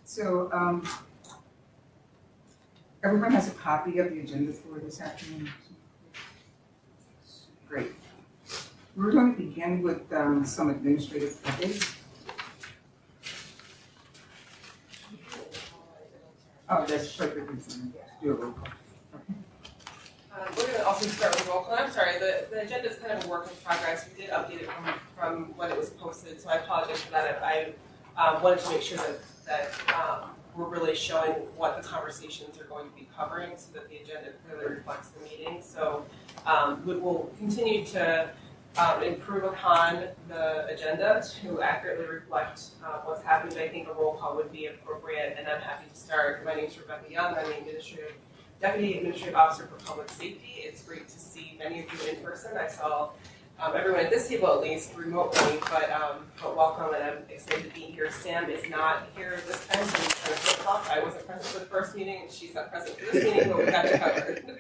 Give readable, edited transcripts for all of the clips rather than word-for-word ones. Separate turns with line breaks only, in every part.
So, everyone has a copy of the agenda for this afternoon? Great. We're going to begin with some administrative updates. Oh, that's perfect. Do a roll call.
We're going to also start with roll call. I'm sorry, the agenda is kind of a work in progress. We did update it from when it was posted, so I apologize for that. I wanted to make sure that we're really showing what the conversations are going to be covering so that the agenda clearly reflects the meeting. So we'll continue to improve upon the agenda to accurately reflect what's happening. I think a roll call would be appropriate, and I'm happy to start. My name is Rebecca Young. I'm the Deputy Administrative Officer for Public Safety. It's great to see many of you in person. I saw everyone at this table at least remotely, but welcome, and I'm excited to be here. Sam is not here this time, so he's kind of flip-flop. I wasn't present for the first meeting, and she's not present for this meeting, but we got you covered.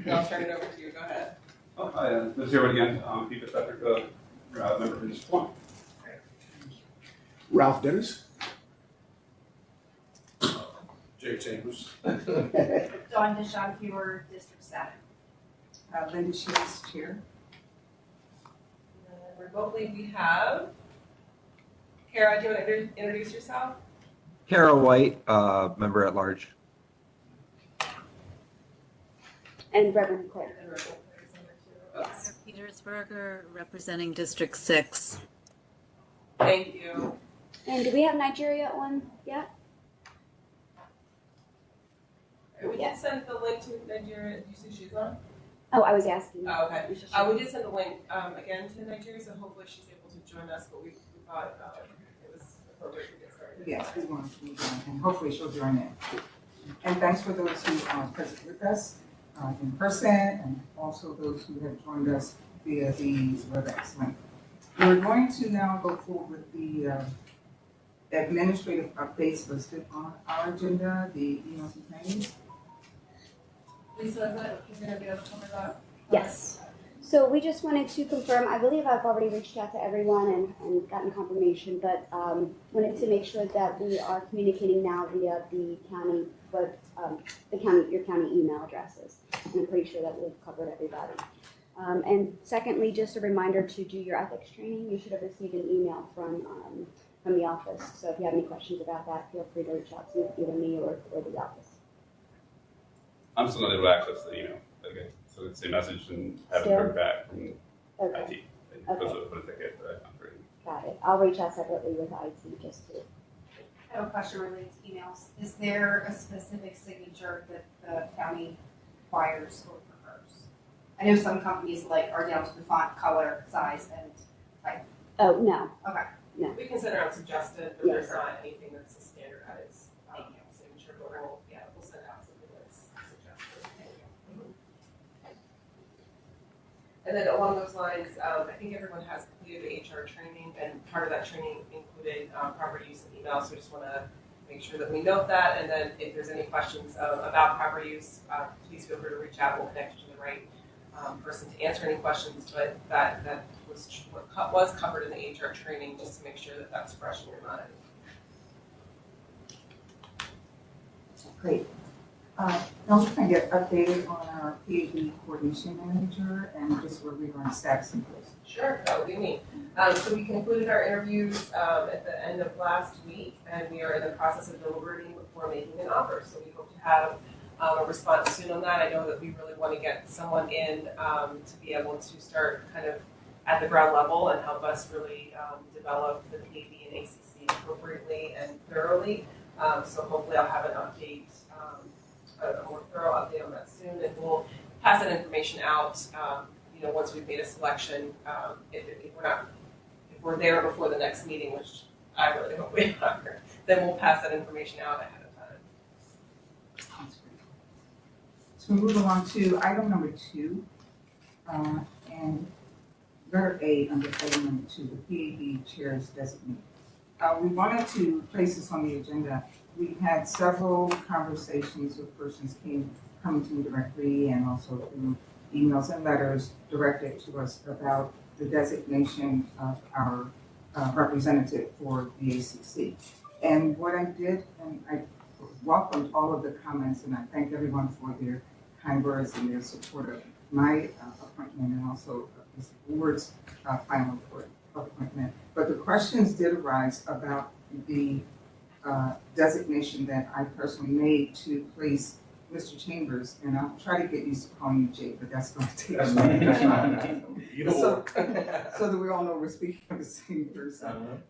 And I'll turn it over to you. Go ahead.
Oh, hi, this is here again. Fitzpatrick, member for Dishon-Feuer.
Ralph Dennis.
Jay Chambers.
Dawn Dishon-Feuer, District 7.
Linda Shields, Chair.
Remotely, we have Kara. Do you want to introduce yourself?
Kara White, member at large.
And Reverend Clare.
And Rebecca is number 2.
Yes.
Petersberger, representing District 6.
Thank you.
And do we have Nigeria on yet?
We did send the link to Nigeria. Did you see she's on?
Oh, I was asking.
Oh, okay. We did send the link again to Nigeria, so hopefully she's able to join us, but we thought it was appropriate to get started.
Yes, we want to move on, and hopefully she'll join in. And thanks for those who are present with us in person, and also those who have joined us via the WebEx link. We're going to now go forward with the administrative updates listed on our agenda, the emails and things.
Lisa, is going to be able to cover that?
Yes. So we just wanted to confirm, I believe I've already reached out to everyone and gotten confirmation, but wanted to make sure that we are communicating now via the county, your county email addresses. And I'm pretty sure that we've covered everybody. And secondly, just a reminder to do your ethics training. You should have received an email from the office. So if you have any questions about that, feel free to reach out to either me or the office.
I'm still not able to access the email. Okay, so it's the same message and haven't heard back from IT.
Okay.
Because of the ticket that I found for you.
Got it. I'll reach out separately with IT just to.
I have a question related to emails. Is there a specific signature that the county requires or prefers? I know some companies are down to the font, color, size, and type.
Oh, no.
Okay.
No.
We can send around suggested, but there's not anything that's a standardized signature, but we'll send out something that's suggested. And then along those lines, I think everyone has completed the HR training, and part of that training included proper use of email, so we just want to make sure that we note that, and then if there's any questions about proper use, please feel free to reach out. We'll connect you to the right person to answer any questions, but that was covered in the HR training, just to make sure that that's fresh in your mind.
Great. Now we're going to get updated on our PAB coordination manager and just where we are on status and posts.
Sure, that would be me. So we concluded our interviews at the end of last week, and we are in the process of deliberating before making an offer. So we hope to have a response soon on that. I know that we really want to get someone in to be able to start kind of at the ground level and help us really develop the PAB and ACC appropriately and thoroughly. So hopefully I'll have an update, a more thorough update on that soon, and we'll pass that information out. Once we've made a selection, if we're there before the next meeting, which I really hope we are, then we'll pass that information out ahead of time.
So we move along to item number 2, and letter A under item number 2, the PAB chair's designate. We wanted to place this on the agenda. We've had several conversations with persons coming to me directly and also through emails and letters directed to us about the designation of our representative for the ACC. And what I did, and I welcomed all of the comments, and I thank everyone for their kind words and their support of my appointment and also this board's final appointment. But the questions did arise about the designation that I personally made to place Mr. Chambers, and I'll try to get used to calling you Jay, but that's going to take some time. So that we all know we're speaking of the same person.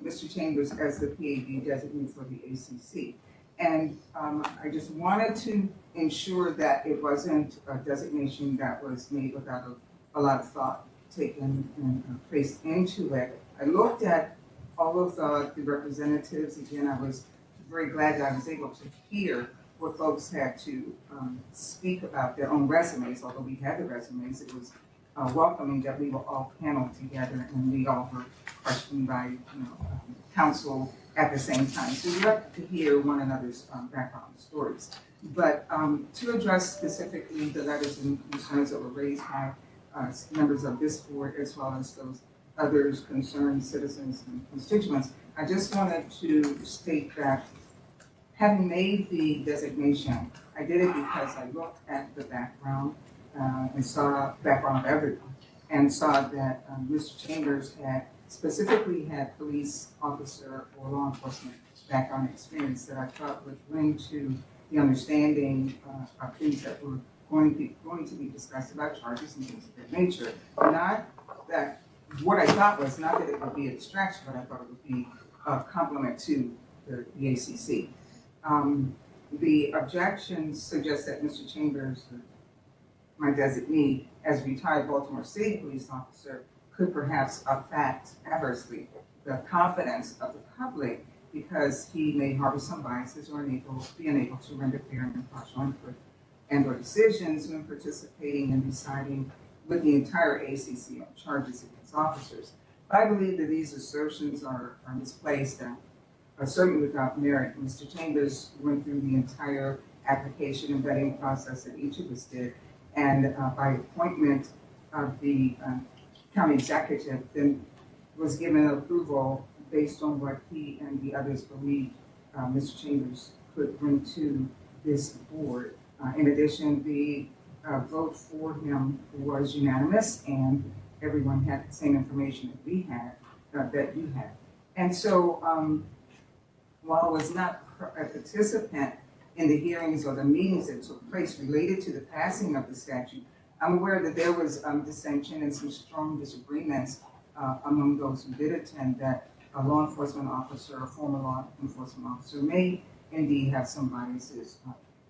Mr. Chambers as the PAD designee for the ACC. And I just wanted to ensure that it wasn't a designation that was made without a lot of thought taken and placed into it. I looked at all of the representatives. Again, I was very glad that I was able to hear what folks had to speak about their own resumes. Although we had the resumes, it was welcoming that we were all paneled together and we all were questioned by counsel at the same time. So we like to hear one another's background stories. But to address specifically the letters and concerns that were raised by members of this board as well as those others concerned citizens and constituents, I just wanted to state that having made the designation, I did it because I looked at the background and saw background of everyone and saw that Mr. Chambers had specifically had police officer or law enforcement background experience that I thought would bring to the understanding of things that were going to be discussed about charges and things of that nature. Not that what I thought was not that it would be a distraction, but I thought it would be a complement to the ACC. The objections suggest that Mr. Chambers, my designee, as a retired Baltimore City police officer, could perhaps affect adversely the confidence of the public because he may harbor some biases or be unable to render fair and impartial input and or decisions when participating in deciding with the entire ACC on charges against officers. But I believe that these assertions are misplaced and are certainly without merit. Mr. Chambers went through the entire application and vetting process that each of us did, and by appointment of the county executive, then was given approval based on what he and the others believed Mr. Chambers could bring to this board. In addition, the vote for him was unanimous, and everyone had the same information that we had, that you had. And so, while I was not a participant in the hearings or the meetings that took place related to the passing of the statute, I'm aware that there was dissension and some strong disagreements among those who did attend, that a law enforcement officer, a former law enforcement officer, may indeed have some biases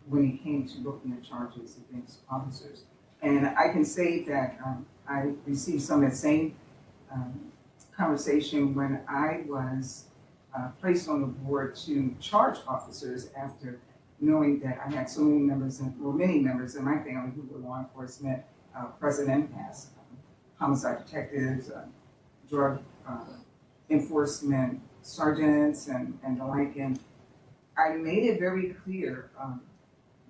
when it came to looking at charges against officers. And I can say that I received some of the same conversation when I was placed on the board to charge officers after knowing that I had so many members, many members in my family who were law enforcement, present and past, homicide detectives, drug enforcement sergeants, and the like. And I made it very clear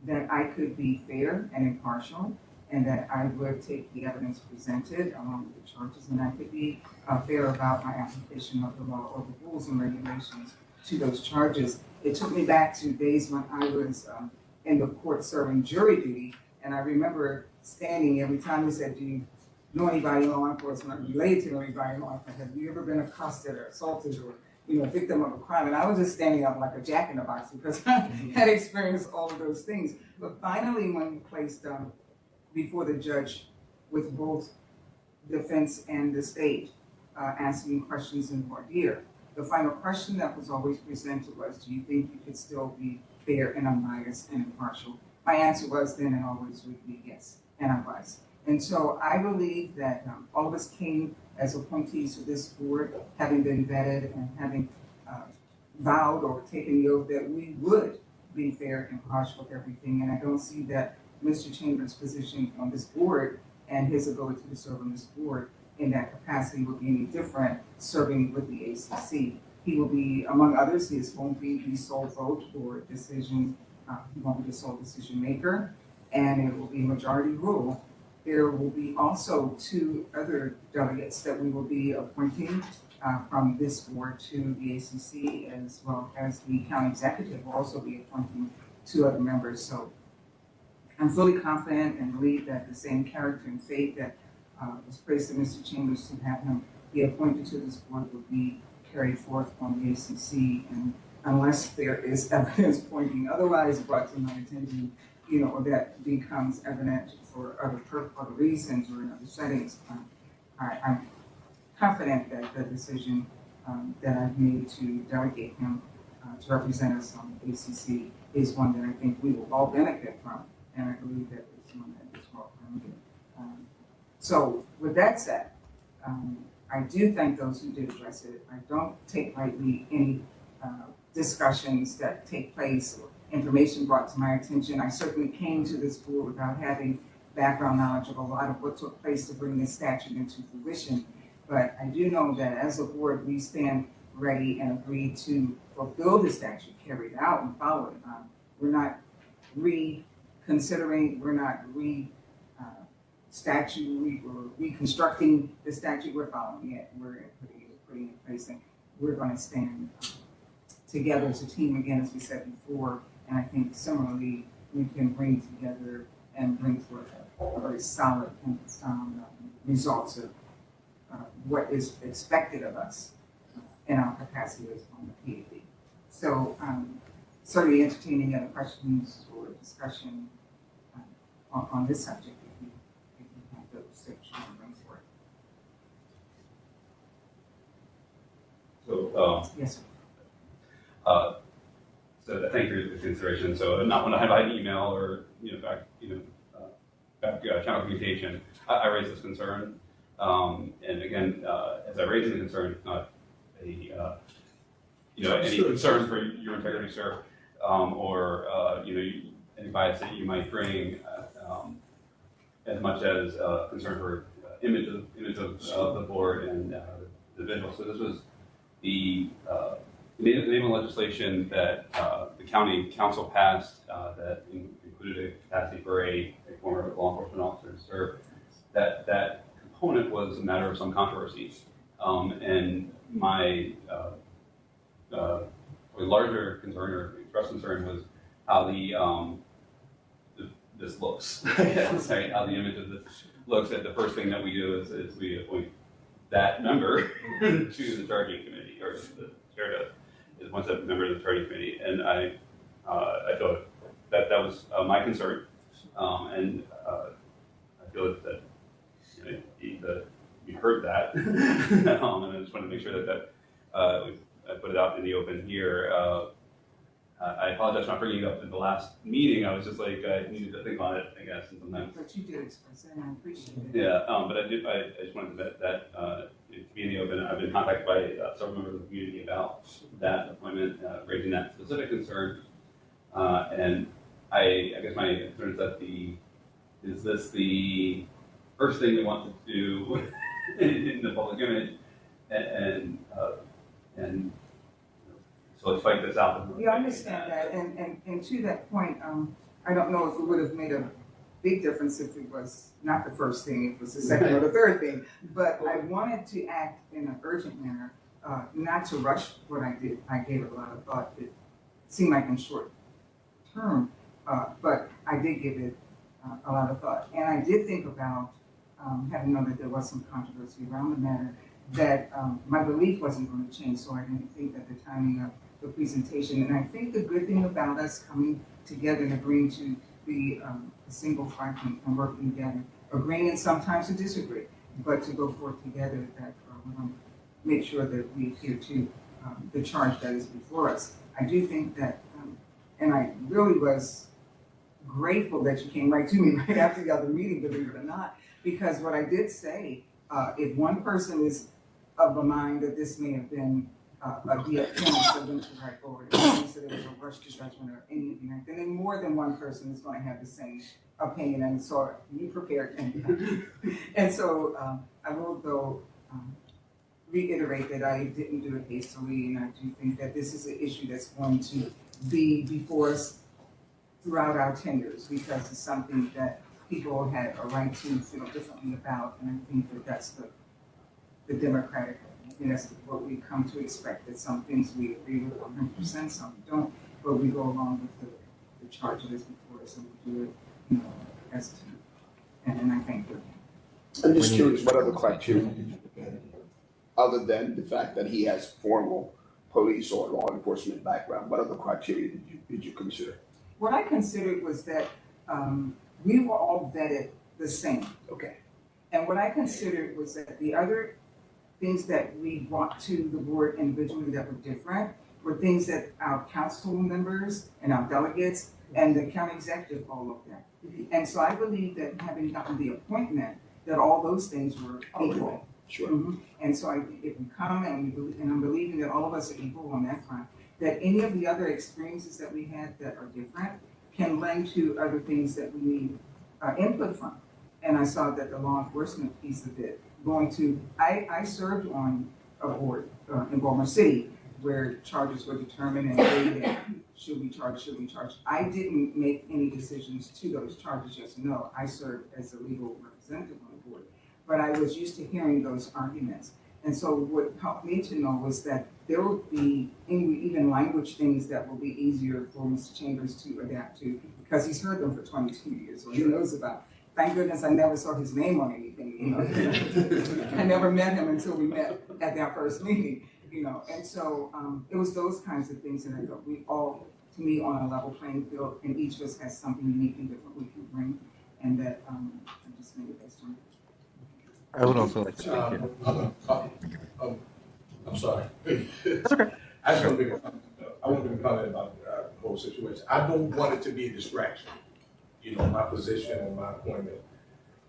that I could be fair and impartial, and that I would take the evidence presented along with the charges, and I could be fair about my application of the law or the rules and regulations to those charges. It took me back to days when I was in the court serving jury duty, and I remember standing every time they said, "Do you know anybody in law enforcement, or related to anybody in law enforcement? Have you ever been accosted or assaulted or victim of a crime?" And I was just standing up like a jack in the box because I had experienced all of those things. But finally, when placed before the judge with both defense and the state asking questions in voir dire, the final question that was always presented was, "Do you think you could still be fair and unbiased and impartial?" My answer was then and always would be yes, and I was. And so I believe that all of us came as appointees to this board, having been vetted and having vowed or taken the oath that we would be fair and impartial with everything. And I don't see that Mr. Chambers' position on this board and his ability to serve on this board in that capacity will be any different serving with the ACC. He will be, among others, he won't be the sole vote or decision, he won't be the sole decision maker, and it will be majority rule there will be also 2 other delegates that we will be appointing from this board to the ACC, as well as the county executive will also be appointing 2 other members. So I'm fully confident and believe that the same character and faith that was placed in Mr. Chambers to have him be appointed to this board will be carried forth on the ACC. And unless there is evidence pointing otherwise brought to my attention, or that becomes evident for other reasons or in other settings, I'm confident that the decision that I've made to delegate him to represent us on the ACC is one that I think we will all benefit from, and I believe that it's one that is well founded. So with that said, I do thank those who did address it. I don't take lightly any discussions that take place or information brought to my attention. I certainly came to this board without having background knowledge of a lot of what took place to bring this statute into fruition. But I do know that as a board, we stand ready and agree to fulfill the statute, carry it out and follow it. We're not reconsidering, we're not reconstructing the statute, we're following it. We're putting it in place, and we're going to stand together as a team again, as we said before. And I think similarly, we can bring together and bring forth a very solid and sound results of what is expected of us in our capacity as on the PAD. So certainly entertaining other questions or discussion on this subject if you have those that you can bring forth.
So,
Yes, sir.
So thank you for the consideration. So not when I have an email or back channel communication, I raised this concern. And again, as I raised the concern, it's not any concern for your integrity, sir, or any bias that you might bring, as much as concern for image of the board and the visual. So this was the enabling legislation that the county council passed that included a capacity for a former law enforcement officer to serve. That component was a matter of some controversy, and my larger concern or expressed concern was how this looks. Sorry, how the image of this looks. That the first thing that we do is we appoint that member to the charging committee, or the chair is once a member of the charging committee, and I thought that was my concern, and I feel that you heard that, and I just want to make sure that I put it out in the open here. I apologize for not bringing it up in the last meeting. I was just like, I needed to think on it, I guess, and sometimes.
But you did express it, and I appreciate it.
Yeah, but I just wanted that to be in the open. I've been contacted by several members of the community about that appointment, raising that specific concern. And I guess my concern is that is this the first thing we want to do in the public image, and so let's fight this out.
Yeah, I understand that, and to that point, I don't know if it would have made a big difference if it was not the first thing, it was the second or the third thing, but I wanted to act in an urgent manner, not to rush what I did. I gave it a lot of thought. It seemed like in short term, but I did give it a lot of thought. And I did think about, having known that there was some controversy around the matter, that my belief wasn't going to change, so I didn't think that the timing of the presentation, and I think the good thing about us coming together and agreeing to be a single front and working together, agreeing and sometimes to disagree, but to go forth together, that we're going to make sure that we adhere to the charge that is before us. I do think that, and I really was grateful that you came right to me right after the other meeting, believe it or not, because what I did say, if one person is of the mind that this may have been a appearance of them to write forward, it means that it was a rush to judgment or anything like that, then more than one person is going to have the same opinion, and so be prepared. And so I will though reiterate that I didn't do it hastily, and I do think that this is an issue that's going to be before us throughout our tenures, because it's something that people had a right to feel differently about, and I think that that's the democratic, I think that's what we come to expect, that some things we agree with 100%, some we don't, but we go along with the charge that is before us, and we do it, as a team. And I thank you.
I'm just curious, what other criteria did you look at? Other than the fact that he has formal police or law enforcement background, what other criteria did you consider?
What I considered was that we were all vetted the same.
Okay.
And what I considered was that the other things that we brought to the board individually that were different were things that our council members and our delegates and the county executive all looked at. And so I believe that having gotten the appointment, that all those things were equal.
Sure.
Mhm. And so if we come and we believe, and I'm believing that all of us are equal on that front, that any of the other experiences that we had that are different can lend to other things that we need input from. And I saw that the law enforcement piece of it, I served on a board in Baltimore City where charges were determined and graded, should we charge. I didn't make any decisions to those charges, yes or no. I served as a legal representative on the board. But I was used to hearing those arguments. And so what helped me to know was that there will be even language things that will be easier for Mr. Chambers to adapt to because he's heard them for 22 years, so he knows about. Thank goodness I never saw his name on anything, I never met him until we met at that first meeting, And so it was those kinds of things that I thought we all, to me, on a level playing field, and each of us has something unique and different we can bring, and that I just made it based on.
I would also like to speak here.
I'm sorry.
That's okay.
I just want to make a comment about the whole situation. I don't want it to be a distraction, my position and my appointment.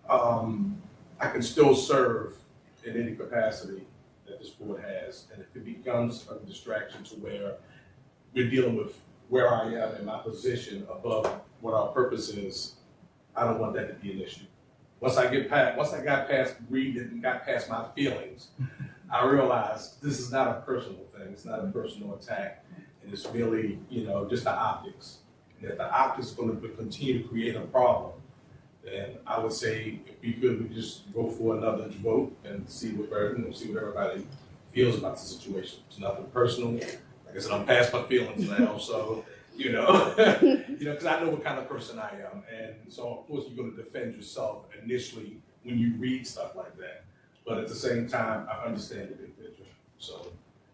I can still serve in any capacity that this board has, and if it becomes a distraction to where we're dealing with where I am in my position above what our purpose is, I don't want that to be an issue. Once I got past reading it and got past my feelings, I realized this is not a personal thing. It's not a personal attack. And it's really, just the optics. And if the optics is going to continue to create a problem, then I would say if we could, we just go for another vote and see what everybody feels about the situation. It's nothing personal. Like I said, I'm past my feelings now, so because I know what kind of person I am, and so of course you're going to defend yourself initially when you read stuff like that. But at the same time, I understand the big picture. So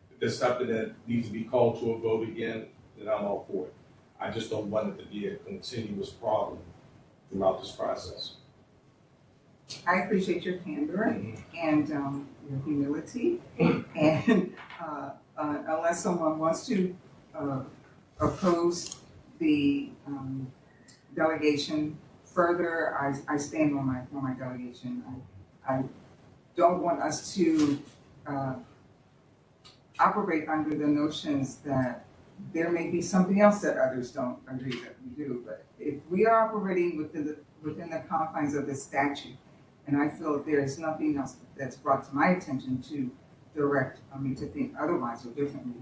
if there's something that needs to be called to a vote again, then I'm all for it. I just don't want it to be a continuous problem throughout this process.
I appreciate your candor and your humility, and unless someone wants to oppose the delegation further, I stand on my delegation. I don't want us to operate under the notions that there may be something else that others don't agree that we do. But if we are operating within the confines of the statute, and I feel that there is nothing else that's brought to my attention to direct me to think otherwise or differently,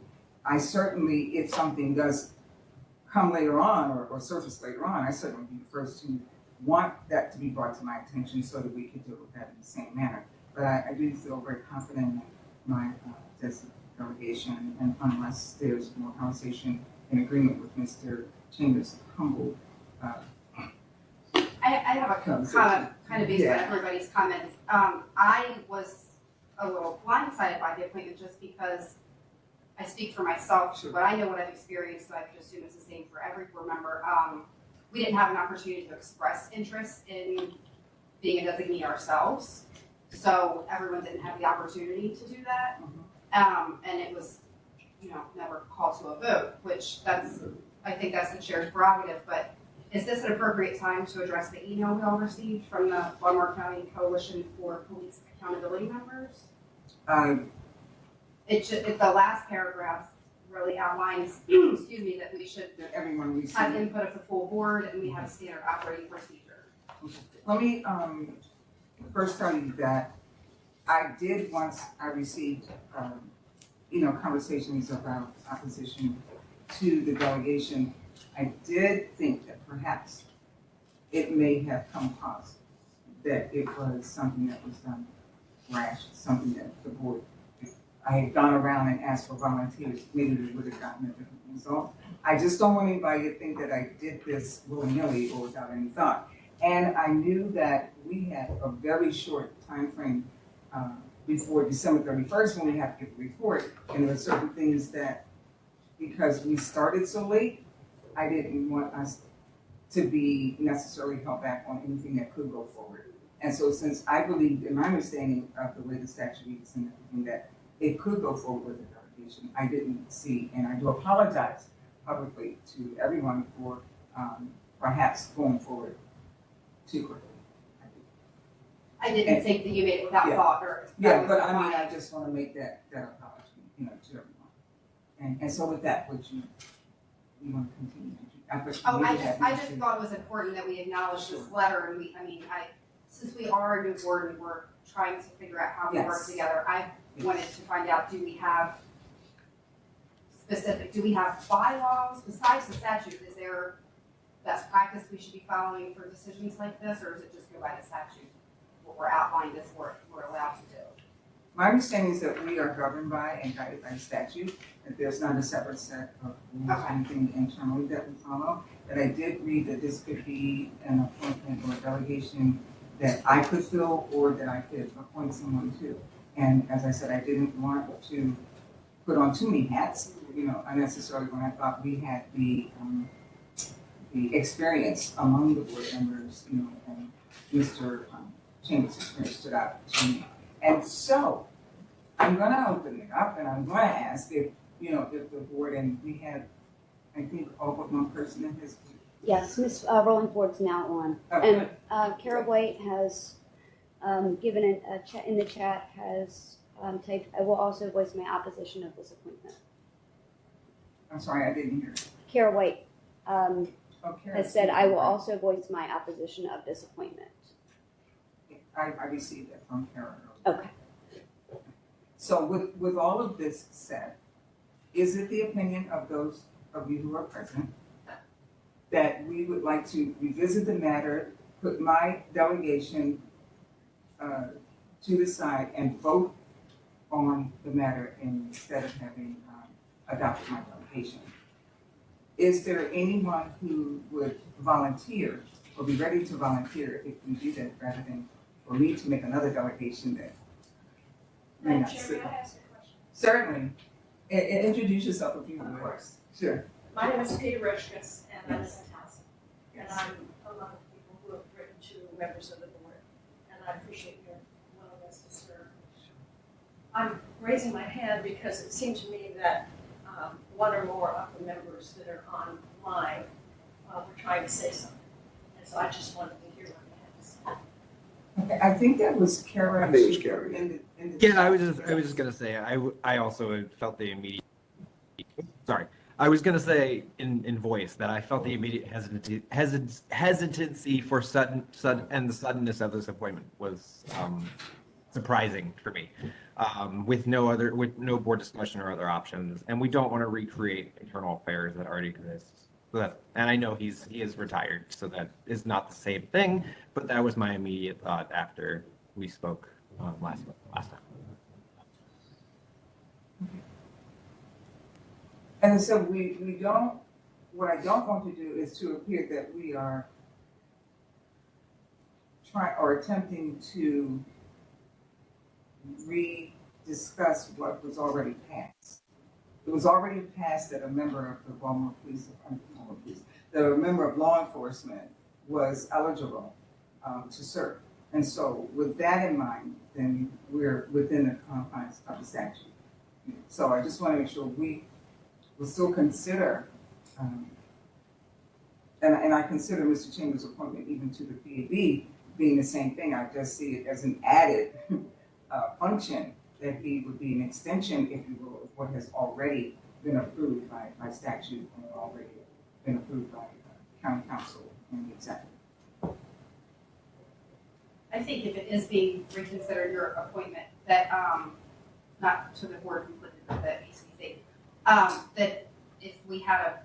I certainly, if something does come later on or surface later on, I certainly be the first to want that to be brought to my attention so that we can deal with that in the same manner. But I do feel very confident in my delegation, and unless there's more conversation in agreement with Mr. Chambers' humble.
I have a comment, kind of based on everybody's comments. I was a little blindsided by the appointment just because I speak for myself, but I know what I've experienced, so I could assume it's the same for every board member. We didn't have an opportunity to express interest in being a designee ourselves, so everyone didn't have the opportunity to do that. And it was, never called to a vote, which I think that's the chair's prerogative, but is this an appropriate time to address the email we all received from the Baltimore County Coalition for Police Accountability Members? The last paragraph really outlines, that we should have input of the full board and we have a standard operating procedure.
Let me first tell you that I did once I received, conversations about opposition to the delegation. I did think that perhaps it may have come across that it was something that was done rash, something that the board, if I had gone around and asked for volunteers, maybe we would have gotten a different result. I just don't want anybody to think that I did this willy-nilly or without any thought. And I knew that we had a very short timeframe before December 31st when we have to get the report. And there were certain things that, because we started so late, I didn't want us to be necessarily held back on anything that could go forward. And so since I believed in my understanding of the way the statute reads and everything that it could go forward with the delegation, I didn't see, and I do apologize publicly to everyone for perhaps going forward too quickly.
I didn't think that you made it without
Yeah.
thought or.
Yeah, but I mean, I just want to make that apology, you know, to everyone. And so with that, would you want to continue?
Oh, I just thought it was important that we acknowledge this letter, and since we are a new board and we're trying to figure out how we work
Yes.
together, I wanted to find out, do we have bylaws besides the statute? Is there best practice we should be following for decisions like this, or is it just go by the statute? What we're outlined as we're allowed to do.
My understanding is that we are governed by and guided by statute, that there's not a separate set of rules or anything internally that we follow. But I did read that this could be an appointment or a delegation that I could fill or that I could appoint someone to. And as I said, I didn't want to put on too many hats, you know, unnecessarily when I thought we had the experience among the board members, you know, and Mr. Chambers' experience stood out to me. And so, I'm gonna open it up and I'm gonna ask if the board, and we have, I think, all but one person in his.
Yes, Ms. Rolling Ford's now on.
Okay.
And Kara White has given a chat in the chat, has typed, I will also voice my opposition of this appointment.
I'm sorry, I didn't hear.
Kara White
Okay.
has said, I will also voice my opposition of this appointment.
I received that from Kara.
Okay.
So with all of this said, is it the opinion of those of you who are present that we would like to revisit the matter, put my delegation to the side and vote on the matter instead of having adopted my delegation? Is there anyone who would volunteer or be ready to volunteer if we do that rather than for me to make another delegation that may not sit?
Chair, may I ask a question?
Certainly. Introduce yourself if you would.
Of course.
Sure.
My name is Peta Richkus, and I'm in Tallahassee. And I'm among the people who have written to members of the board, and I appreciate your willingness to serve. I'm raising my hand because it seemed to me that one or more of the members that are online were trying to say something. And so I just wanted to hear what they had to say.
Okay, I think that was Kara.
I think it was Kara.
In the
Yeah, I was just gonna say I also felt the immediate. Sorry, I was gonna say in voice that I felt the immediate hesitancy for the suddenness of this appointment was surprising for me. With no board discussion or other options, and we don't want to recreate internal affairs that already exist. So and I know he is retired, so that is not the same thing. But that was my immediate thought after we spoke last time.
And so we don't, what I don't want to do is to appear that we are attempting to rediscuss what was already passed. It was already passed that a member of the Baltimore Police, that a member of law enforcement was eligible to serve. And so with that in mind, then we're within the confines of the statute. So I just want to make sure we will still consider, and I consider Mr. Chambers' appointment even to the PAB being the same thing. I just see it as an added function that he would be an extension, if you will, of what has already been approved by statute and already been approved by county council and the executive.
I think if it is being reconsidered, your appointment, that, not to the board completely, but the ACC, that if we had a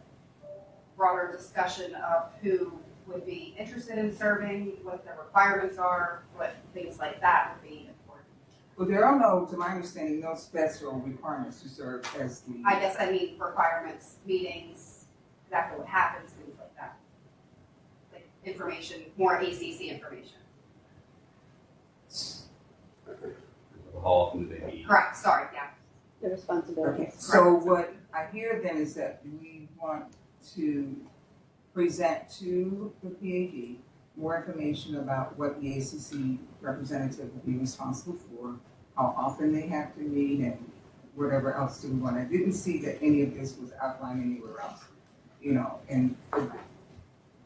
broader discussion of who would be interested in serving, what the requirements are, what things like that would be important.
Well, there are no, to my understanding, no special requirements to serve as the.
I guess I mean requirements, meetings, exactly what happens, things like that. Like information, more ACC information.
How often do they meet?
Correct, sorry, yeah.
The responsibility.
Okay, so what I hear then is that we want to present to the PAD more information about what the ACC representative will be responsible for, how often they have to meet, and whatever else do we want. I didn't see that any of this was outlined anywhere else, you know, and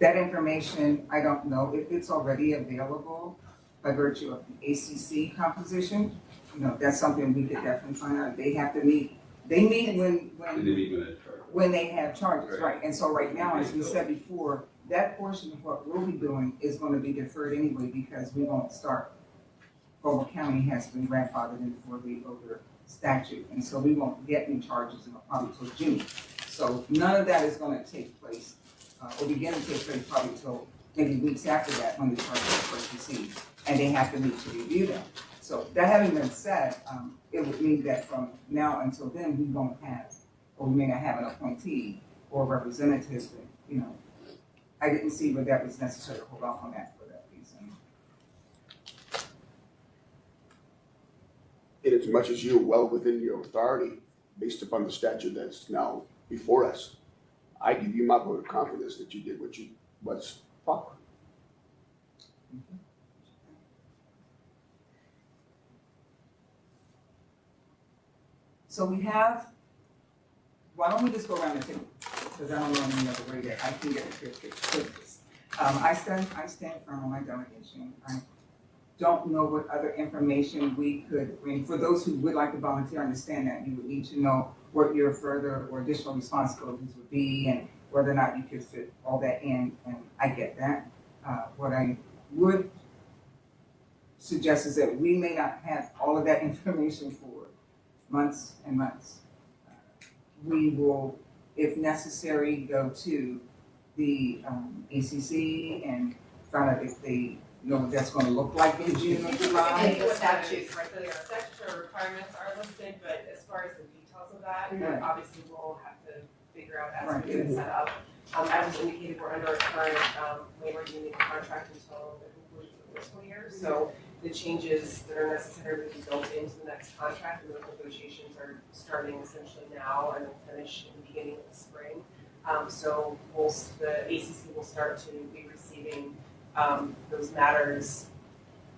that information, I don't know if it's already available by virtue of the ACC composition. You know, that's something we could definitely find out. They have to meet, they meet
Did they meet when it's charged?
when they have charges,
Right.
right? And so right now, as we said before, that portion of what we'll be doing is gonna be deferred anyway because we won't start. Fulton County has been grandfathered in for the older statute, and so we won't get any charges until probably till June. So none of that is gonna take place, or begin to take place probably till maybe weeks after that when the charges are first received, and they have to meet to review them. So that having been said, it would mean that from now until then, we won't have, or we may not have an appointee or representative, you know. I didn't see where that was necessary to hold off on that for that reason.
In as much as you're well within your authority, based upon the statute that's now before us, I give you my vote of confidence that you did what's proper.
So we have, why don't we just go around the table? Because I don't know any other way that I can get a good picture of this. I stand firm on my delegation. I don't know what other information we could bring. For those who would like to volunteer, I understand that you would need to know what your further or additional responsibilities would be and whether or not you could fit all that in, and I get that. What I would suggest is that we may not have all of that information for months and months. We will, if necessary, go to the ACC and find out if they know what that's gonna look like in June or
I
July.
think what that is, right, the statutory requirements are listed, but as far as the details of that,
Right.
obviously we'll have to figure out as
Right.
we get it set up. As was indicated, we're under a current labor union contract until the conclusion of the fiscal year, so the changes that are necessary will be built into the next contract, and the negotiations are starting essentially now and will finish in the beginning of the spring. So the ACC will start to be receiving those matters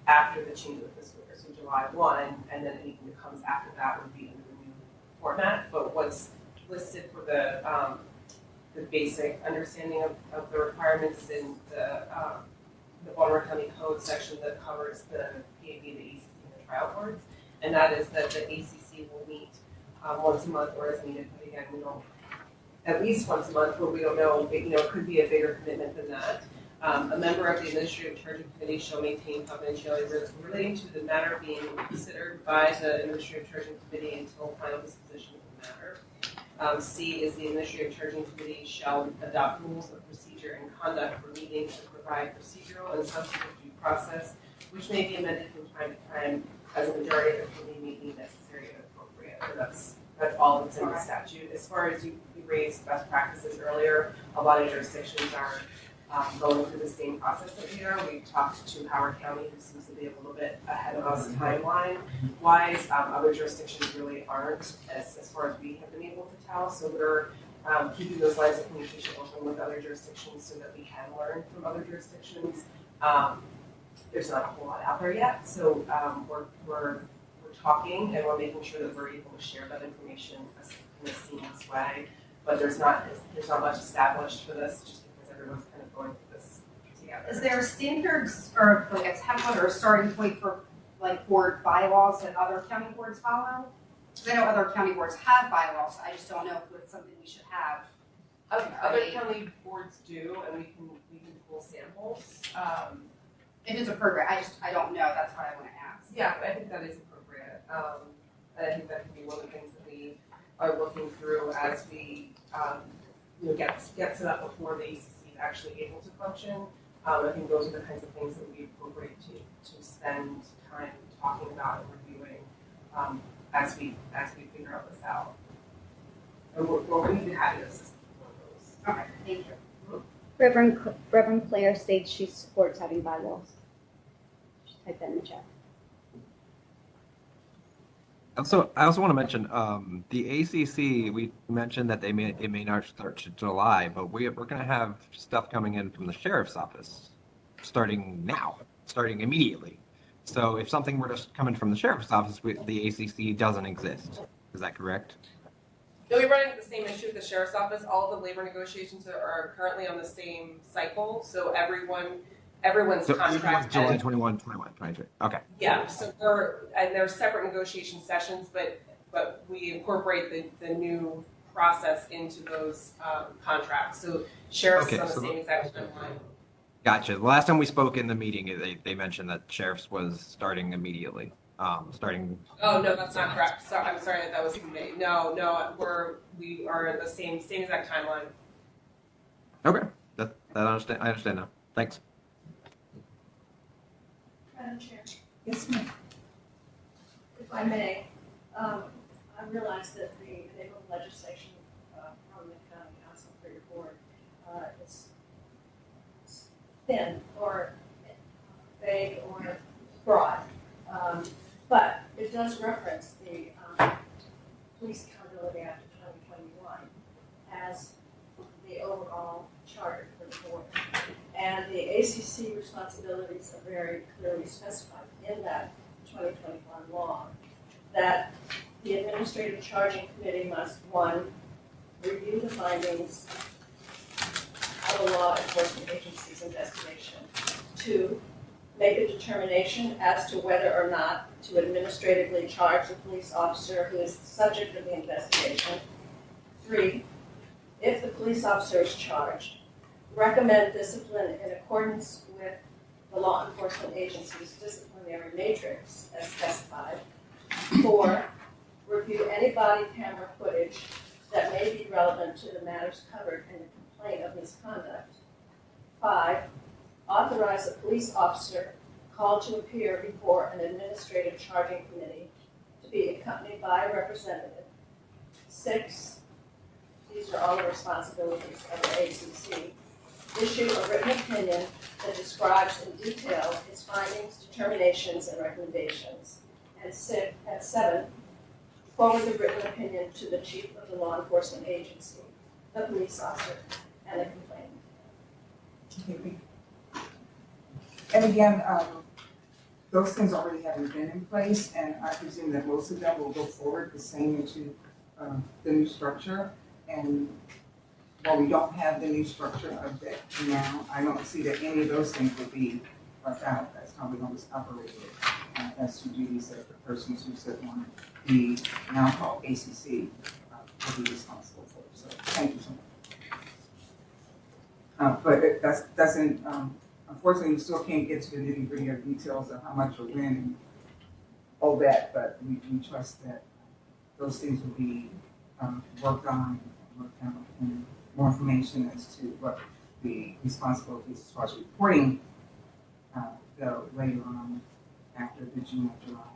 after the change of the fiscal year, so July 1, and then anything that comes after that would be in the new format. But what's listed for the basic understanding of the requirements is in the Baltimore County Code section that covers the PAB, the ACC, and the trial boards, and that is that the ACC will meet once a month or as needed. But again, we don't, at least once a month, but we don't know. You know, it could be a bigger commitment than that. A member of the administrative charging committee shall maintain confidentiality relating to the matter being considered by the administrative charging committee until final disposition of the matter. C is the administrative charging committee shall adopt rules of procedure and conduct for meetings and provide procedural and substantive due process, which may be amended from time to time as a majority of the committee may be necessary and appropriate. And that's all that's in the statute. As far as you raised best practices earlier, a lot of jurisdictions are going through the same process that we are. We've talked to Howard County, who seems to be a little bit ahead of us timeline-wise. Other jurisdictions really aren't, as far as we have been able to tell. So we're keeping those lines of communication open with other jurisdictions so that we can learn from other jurisdictions. There's not a whole lot out there yet, so we're talking and we're making sure that we're able to share that information in a seamless way. But there's not much established for this, just because everyone's kind of going through this together.
Is there standards or like a template or a starting point for like board bylaws that other county boards follow? Because I know other county boards have bylaws, I just don't know if it's something we should have.
Other county boards do, and we can pull samples.
If it's appropriate, I don't know, that's what I want to ask.
Yeah, I think that is appropriate. And I think that could be one of the things that we are looking through as we get set up before the ACC actually able to function. I think those are the kinds of things that would be appropriate to spend time talking about and reviewing as we figure out this out. And we'll be happy to assist with those.
Okay, thank you.
Reverend Claire states she supports having bylaws. Just type that in the chat.
I also want to mention the ACC. We mentioned that it may not start to July, but we're going to have stuff coming in from the sheriff's office starting now, starting immediately. So if something were to come in from the sheriff's office, the ACC doesn't exist. Is that correct?
No, we run into the same issue with the sheriff's office. All the labor negotiations are currently on the same cycle, so everyone's
So
contract
July
ends.
21, 22. Okay.
Yeah, so there are separate negotiation sessions, but we incorporate the new process into those contracts. So sheriff's is on the same exact timeline.
Gotcha. The last time we spoke in the meeting, they mentioned that sheriff's was starting immediately. Starting.
Oh no, that's not correct. So I'm sorry that was conveyed. No, we are the same exact timeline.
Okay. I understand now. Thanks.
Madam Chair,
Yes, ma'am.
if I may, I realize that the enabling legislation from the county council for your board is thin or vague or broad. But it does reference the Police Accountability Act of 2021 as the overall charter for the board. And the ACC responsibilities are very clearly specified in that 2021 law, that the Administrative Charging Committee must, 1, review the findings of a law enforcement agency's investigation, 2, make a determination as to whether or not to administratively charge the police officer who is the subject of the investigation. 3, if the police officer is charged, recommend discipline in accordance with the law enforcement agency's disciplinary matrix as specified. 4, review any body camera footage that may be relevant to the matters covered in the complaint of misconduct. 5, authorize a police officer called to appear before an administrative charging committee to be accompanied by a representative. 6, these are all the responsibilities of the ACC. Issue a written opinion that describes in detail its findings, determinations, and recommendations. And 7, forward the written opinion to the chief of the law enforcement agency, the police officer, and the complainant.
And again, those things already haven't been in place, and I presume that most of them will go forward the same into the new structure. And while we don't have the new structure of that now, I don't see that any of those things would be left out. That's how we always operated, as Judy said, the persons who sit on the now called ACC will be responsible for it. So thank you so much. But it doesn't, unfortunately, we still can't get to the nitty gritty of details of how much or when and all that, but we trust that those things will be worked on, and more information as to what the responsibilities as far as reporting go later on after the June or July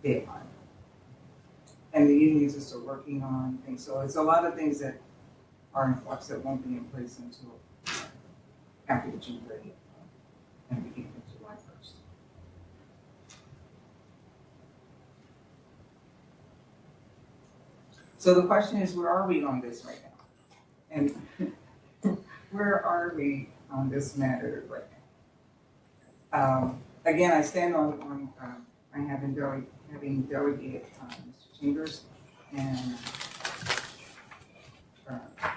deadline. And the unions are still working on things, so it's a lot of things that are in flux that won't be in place until after the June 30th and beginning of July 1st. So the question is, where are we on this right now? And where are we on this matter right now? Again, I stand on having delegated Mr. Chambers and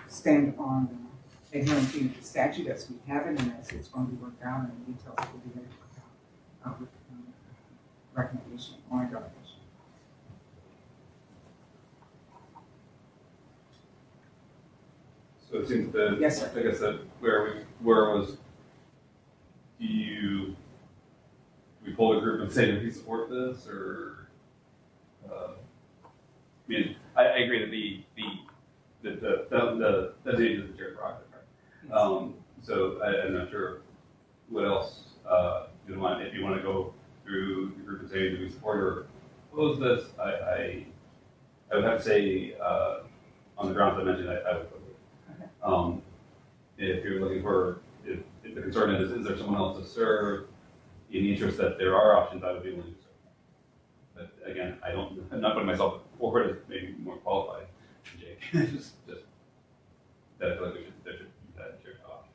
stand on adhering to the statute as we have it and as it's going to be worked out and details will be worked out with recommendation on a delegation.
So it seems that,
Yes, sir.
like I said, where was, do we pull the group and say, do we support this, or, I mean, I agree that the the designation is the chair's prerogative, right? So I'm not sure what else you want. If you want to go through the group and say, do we support or oppose this? I would have to say, on the grounds I mentioned, I would vote. If you're looking for, if the concern is there someone else to serve, in the interest that there are options, I would be willing to serve. But again, I'm not putting myself forward as maybe more qualified than Jake. just that I feel like there should be that shared options.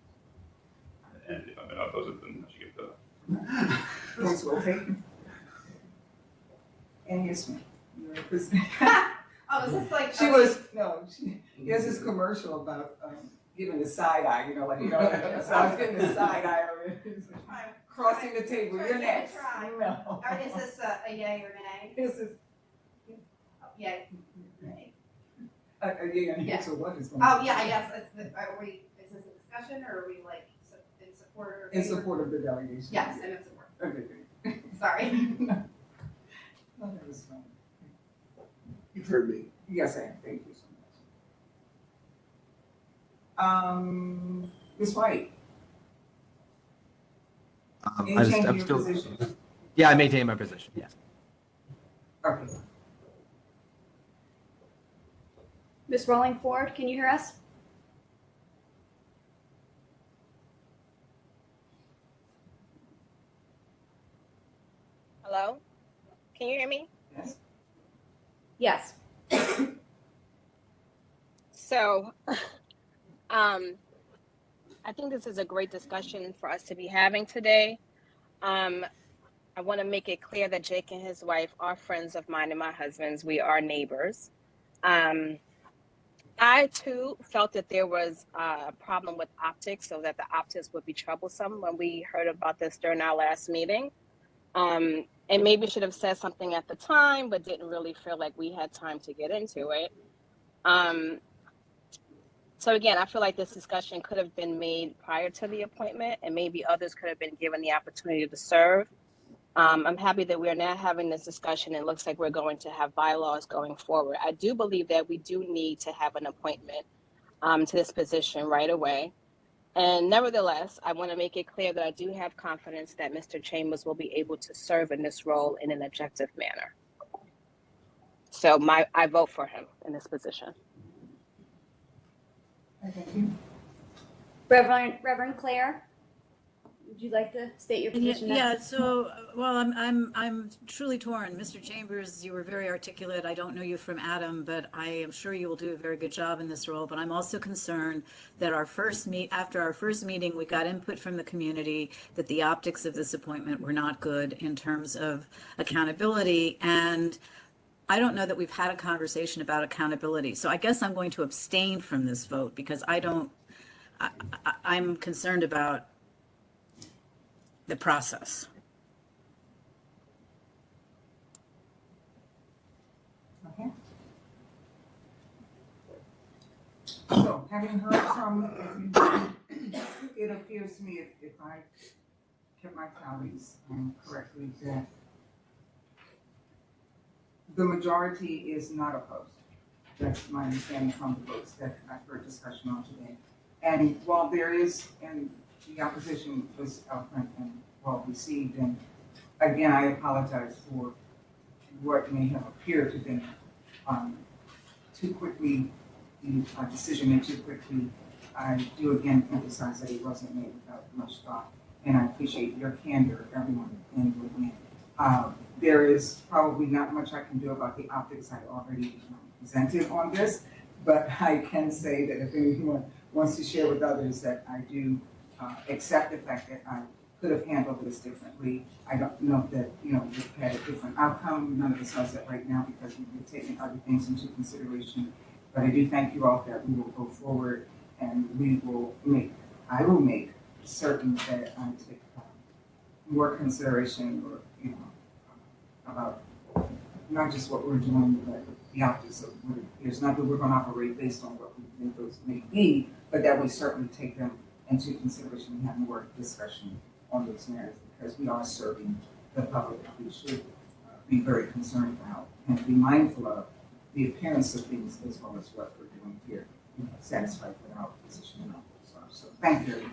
And if I'm going to oppose it, then I should get the.
Thanks, we'll take. And yes, ma'am. You're a president.
Oh, is this like?
There's this commercial about giving the side eye, so I was getting the side eye already. Crossing the table, you're next. No.
Or is this a yay or nay?
This is,
Yay. Nay.
again,
Yeah.
so what is going
Oh,
on?
yeah, yes, is this a discussion or are we like in support or?
In support of the delegation.
Yes, I'm in support.
Okay, good.
Sorry.
No, that was fine.
You've heard me.
Yes, I am, thank you so much. Ms. White, any change in your position?
Yeah, I maintain my position, yes.
Okay.
Ms. Rolling Ford, can you hear us?
Hello? Can you hear me?
Yes.
Yes.
So, I think this is a great discussion for us to be having today. I want to make it clear that Jake and his wife are friends of mine and my husband's. We are neighbors. I too felt that there was a problem with optics, so that the optics would be troublesome when we heard about this during our last meeting. And maybe should have said something at the time, but didn't really feel like we had time to get into it. So again, I feel like this discussion could have been made prior to the appointment, and maybe others could have been given the opportunity to serve. I'm happy that we are now having this discussion. It looks like we're going to have bylaws going forward. I do believe that we do need to have an appointment to this position right away. And nevertheless, I want to make it clear that I do have confidence that Mr. Chambers will be able to serve in this role in an objective manner. So I vote for him in this position.
Thank you.
Reverend Clare, would you like to state your position?
Yeah, so, well, I'm truly torn. Mr. Chambers, you were very articulate. I don't know you from Adam, but I am sure you will do a very good job in this role. But I'm also concerned that after our first meeting, we got input from the community that the optics of this appointment were not good in terms of accountability. And I don't know that we've had a conversation about accountability. So I guess I'm going to abstain from this vote because I'm concerned about the process.
Okay. So, having heard from, it appears to me, if I kept my tallies correctly, that the majority is not opposed. That's my understanding from the votes that I've heard discussion on today. And while there is, and the opposition was eloquent and well received, and again, I apologize for what may have appeared to be too quickly, a decision made too quickly. I do again emphasize that it wasn't made without much thought, and I appreciate your candor, everyone in the room. There is probably not much I can do about the optics I already presented on this, but I can say that if anyone wants to share with others that I do accept the fact that I could have handled this differently. I don't know that, we've had a different outcome. None of us knows that right now because we've taken other things into consideration. But I do thank you all that we will go forward and I will make certain that I take more consideration or, about not just what we're doing, but the optics of what it is. Not that we're going to operate based on what we think those may be, but that we certainly take them into consideration and have more discussion on those matters because we are serving the public. We should be very concerned about and be mindful of the appearance of things as well as what we're doing here. satisfied with our position and our goals are. So thank you.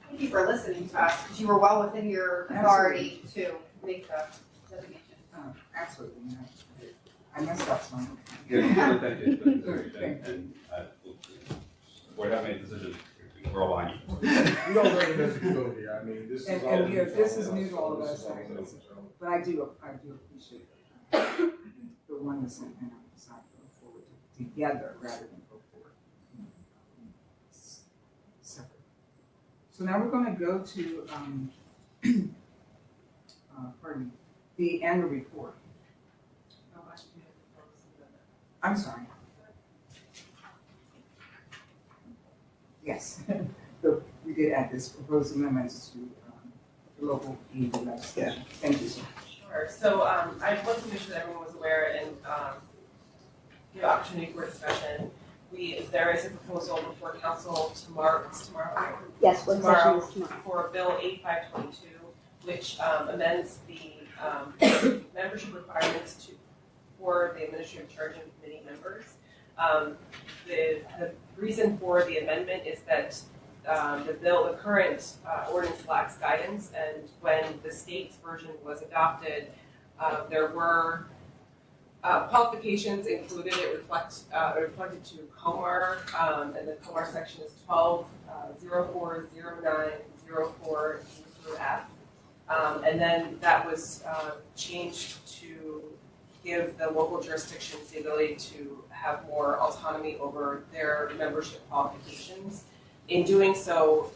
Thank you for listening to us, because you were well within your authority to make the designation.
Absolutely. I messed up some.
Yeah, thank you. And we're having a decision, we're all behind you.
We don't really visibility, I mean, this is
And-
all.
and, yeah, this is
all
new to all of us,
this is all
I
new,
guess.
so.
But I do appreciate the oneness and our desire to go forward together rather than go forward separate. So now we're going to go to, pardon me, the annual report. I'm sorry. Yes, we did add this proposed amendments to the local ED legislation. Thank you, sir.
Sure. So I wanted to make sure that everyone was aware and give opportunity for discussion. There is a proposal before council tomorrow. It's tomorrow.
Yes, work session is tomorrow.
For Bill 8522, which amends the membership requirements for the administrative charging committee members. The reason for the amendment is that the current ordinance lacks guidance, and when the state's version was adopted, there were qualifications included. It reflected to COMAR, and the COMAR section is 12040904 D through F. And then that was changed to give the local jurisdictions the ability to have more autonomy over their membership qualifications. In doing so,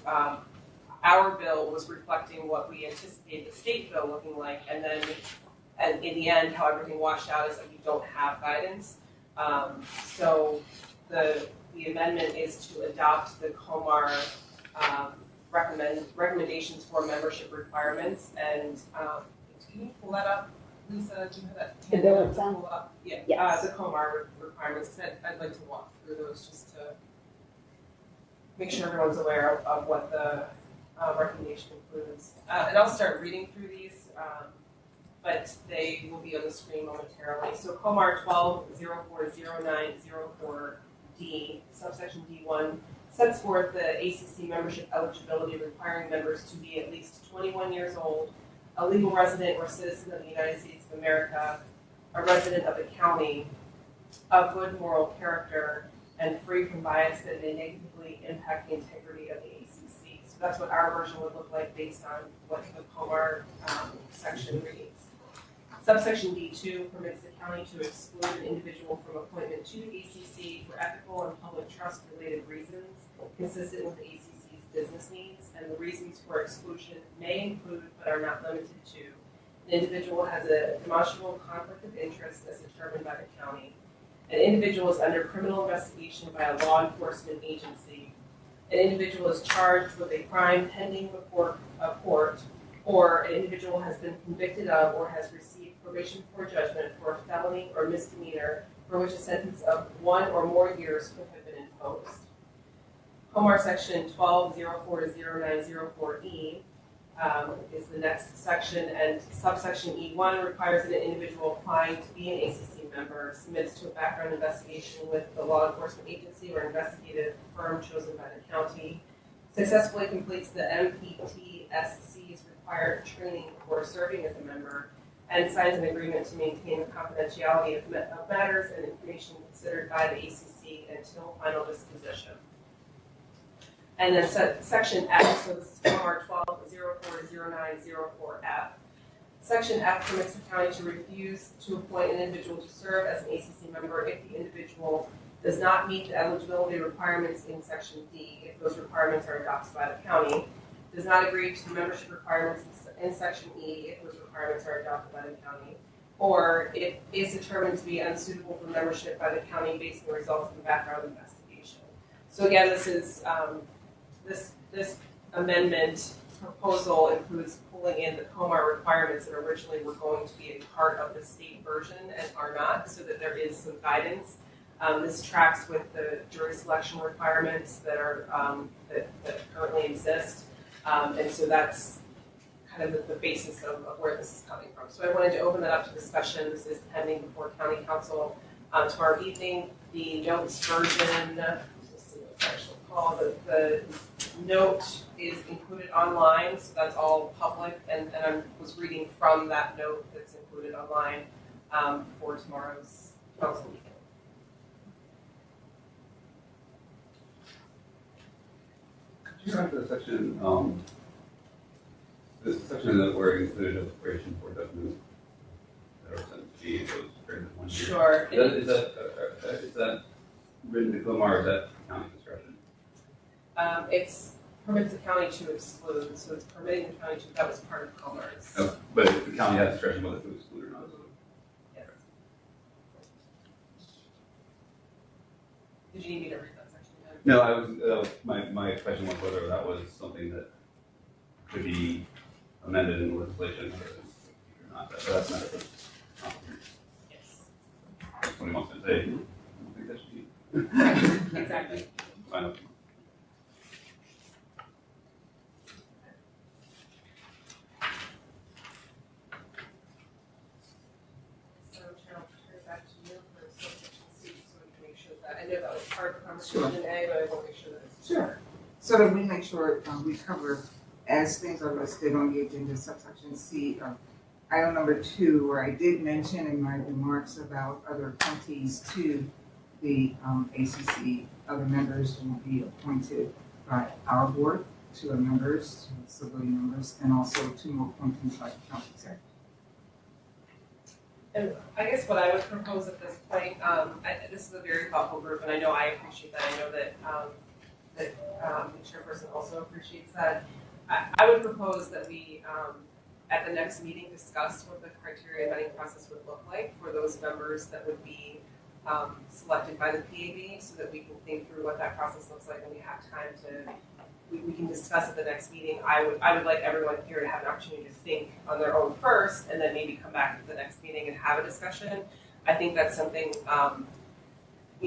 our bill was reflecting what we anticipated the state bill looking like, and then in the end, how everything washed out is that we don't have guidance. So the amendment is to adopt the COMAR recommendations for membership requirements, and can you pull that up, Lisa? Do you have that?
The bill itself?
Pull up? Yeah,
Yes.
the COMAR requirements. I'd like to walk through those just to make sure everyone's aware of what the recommendation includes. And I'll start reading through these, but they will be on the screen momentarily. So COMAR 12040904D, subsection D1, sets forth the ACC membership eligibility requiring members to be at least 21 years old, a legal resident or citizen of the United States of America, a resident of the county, of good moral character, and free from bias that may negatively impact the integrity of the ACC. So that's what our version would look like based on what the COMAR section reads. Subsection D2 permits the county to exclude an individual from appointment to the ACC for ethical and public trust related reasons consistent with the ACC's business needs, and the reasons for exclusion may include, but are not limited to, an individual has a demonstrable conflict of interest as determined by the county, an individual is under criminal investigation by a law enforcement agency, an individual is charged with a crime pending before a court, or an individual has been convicted of or has received probation for judgment for a felony or misdemeanor for which a sentence of 1 or more years could have been imposed. COMAR section 12040904E is the next section, and subsection E1 requires that an individual applying to be an ACC member submits to a background investigation with the law enforcement agency or investigative firm chosen by the county, successfully completes the MPTSC's required training before serving as a member, and signs an agreement to maintain the confidentiality of matters and information considered by the ACC until final disposition. And then section F, so this is COMAR 12040904F. Section F permits the county to refuse to appoint an individual to serve as an ACC member if the individual does not meet the eligibility requirements in section D, if those requirements are adopted by the county, does not agree to the membership requirements in section E, if those requirements are adopted by the county, or if is determined to be unsuitable for membership by the county based on the results of the background investigation. So again, this is this amendment proposal includes pulling in the COMAR requirements that originally were going to be a part of the state version and are not, so that there is some guidance. This tracks with the jury selection requirements that are that currently exist, and so that's kind of the basis of where this is coming from. So I wanted to open that up to discussion. This is pending before County Council. tomorrow evening. The notes version, let's see what it's actually called, the note is included online, so that's all public, and I was reading from that note that's included online for tomorrow's council meeting.
Could you go to the section, this section that where it included a preparation for documents that are sent to be those greater than 1 year?
Sure.
Is that written to Clomar, or is that county discretion?
It's permits the county to exclude, so it's permitting the county to, that was part of Comar's.
Oh, but the county has discretion whether to exclude or not.
Yes. Did you need me to read that section again?
No, I was, my question was whether that was something that could be amended in legislation or not. That's not it.
Yes.
That's what he wants to say. I don't think that should be.
Exactly.
Fine. Okay.
So Chair, I'll turn it back to you for subsection C, so we can make sure that, I know that was part of the conversation in A, but I want to make sure that it's.
Sure. So that we make sure we cover, as things are listed on the agenda, subsection C, item number 2, where I did mention in my remarks about other appointees to the ACC, other members will be appointed by our board, 2 are members, 2 civilian members, and also 2 more appointees by the county executive.
And I guess what I would propose at this point, this is a very thoughtful group, and I know I appreciate that. I know that the chairperson also appreciates that. I would propose that we, at the next meeting, discuss what the criteria vetting process would look like for those members that would be selected by the PAB, so that we can think through what that process looks like, and we have time to. We can discuss at the next meeting. I would like everyone here to have an opportunity to think on their own first, and then maybe come back at the next meeting and have a discussion. I think that's something,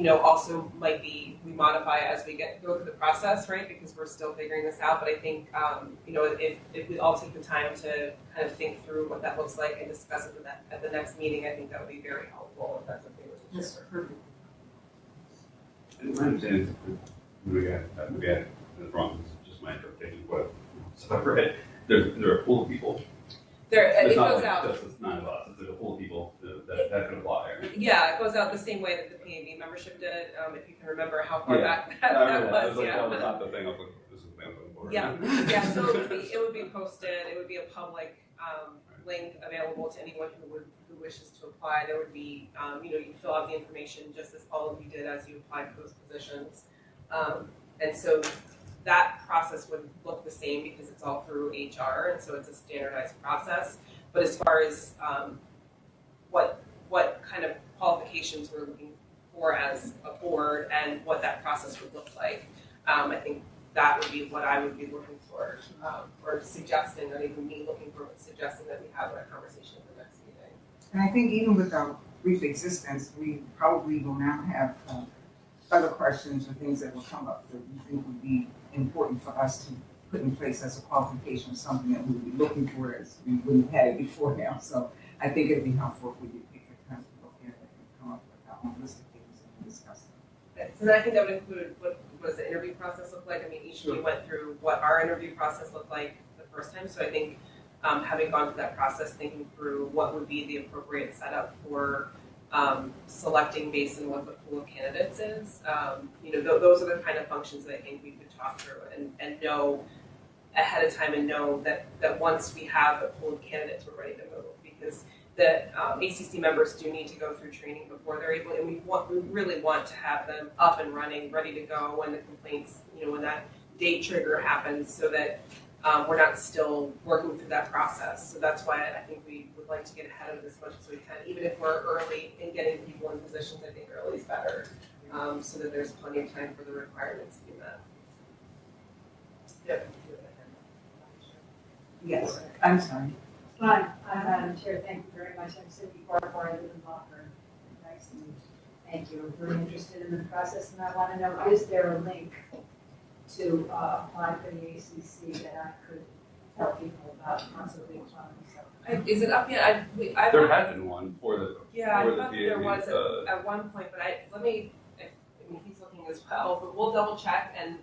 also might be, we modify as we go through the process, right? Because we're still figuring this out. But I think, if we all take the time to kind of think through what that looks like and discuss it at the next meeting, I think that would be very helpful if that's okay with you.
Yes, perfect.
And my understanding is maybe I was wrong, this is just my interpretation of what I've read. There are a pool of people.
It
not
goes
like
out.
just it's 9 of us, there's a pool of people that could apply, right?
Yeah, it goes out the same way that the PAB membership did, if you can remember how far
Yeah.
back that was, yeah.
That was not the thing, I was like, this is the thing I'm looking for.
Yeah, so it would be posted, it would be a public, link available to anyone who wishes to apply. There would be, you fill out the information just as all of you did as you applied for those positions. And so that process would look the same because it's all through HR, and so it's a standardized process. But as far as what kind of qualifications we're looking for as a board and what that process would look like, I think that would be what I would be looking for, or suggesting, not even me looking for, but suggesting that we have that conversation at the next meeting.
And I think even with our brief existence, we probably will now have other questions or things that will come up that we think would be important for us to put in place as a qualification, or something that we would be looking for as we wouldn't have had it before now. So I think it'd be helpful if we could take the time to look at it and come up with our own list of things and discuss them.
So then I think that would include what does the interview process look like? I mean, each of you went through what our interview process looked like the first time. So I think having gone through that process, thinking through what would be the appropriate setup for selecting based on what the pool of candidates is. Those are the kind of functions that I think we could talk through and know ahead of time, and know that once we have a pool of candidates, we're ready to move, because the ACC members do need to go through training before they're able, and we really want to have them up and running, ready to go when the complaints, when that date trigger happens, so that we're not still working through that process. So that's why I think we would like to get ahead of it as much as we can, even if we're early in getting people in positions. I think early is better, so that there's plenty of time for the requirements to be met. Yep.
Yes, I'm sorry.
Hi, Madam Chair, thank you very much. I'm Cindy Barber, I live in Locker. Nice to meet you. Thank you. I'm very interested in the process, and I want to know, is there a link to apply for the ACC that I could tell people about, possibly applying myself?
Is it up yet?
There had been one for the
Yeah,
Or
I
the
thought there was
PAB,
at one point, but I mean, he's looking as well, but we'll double check and,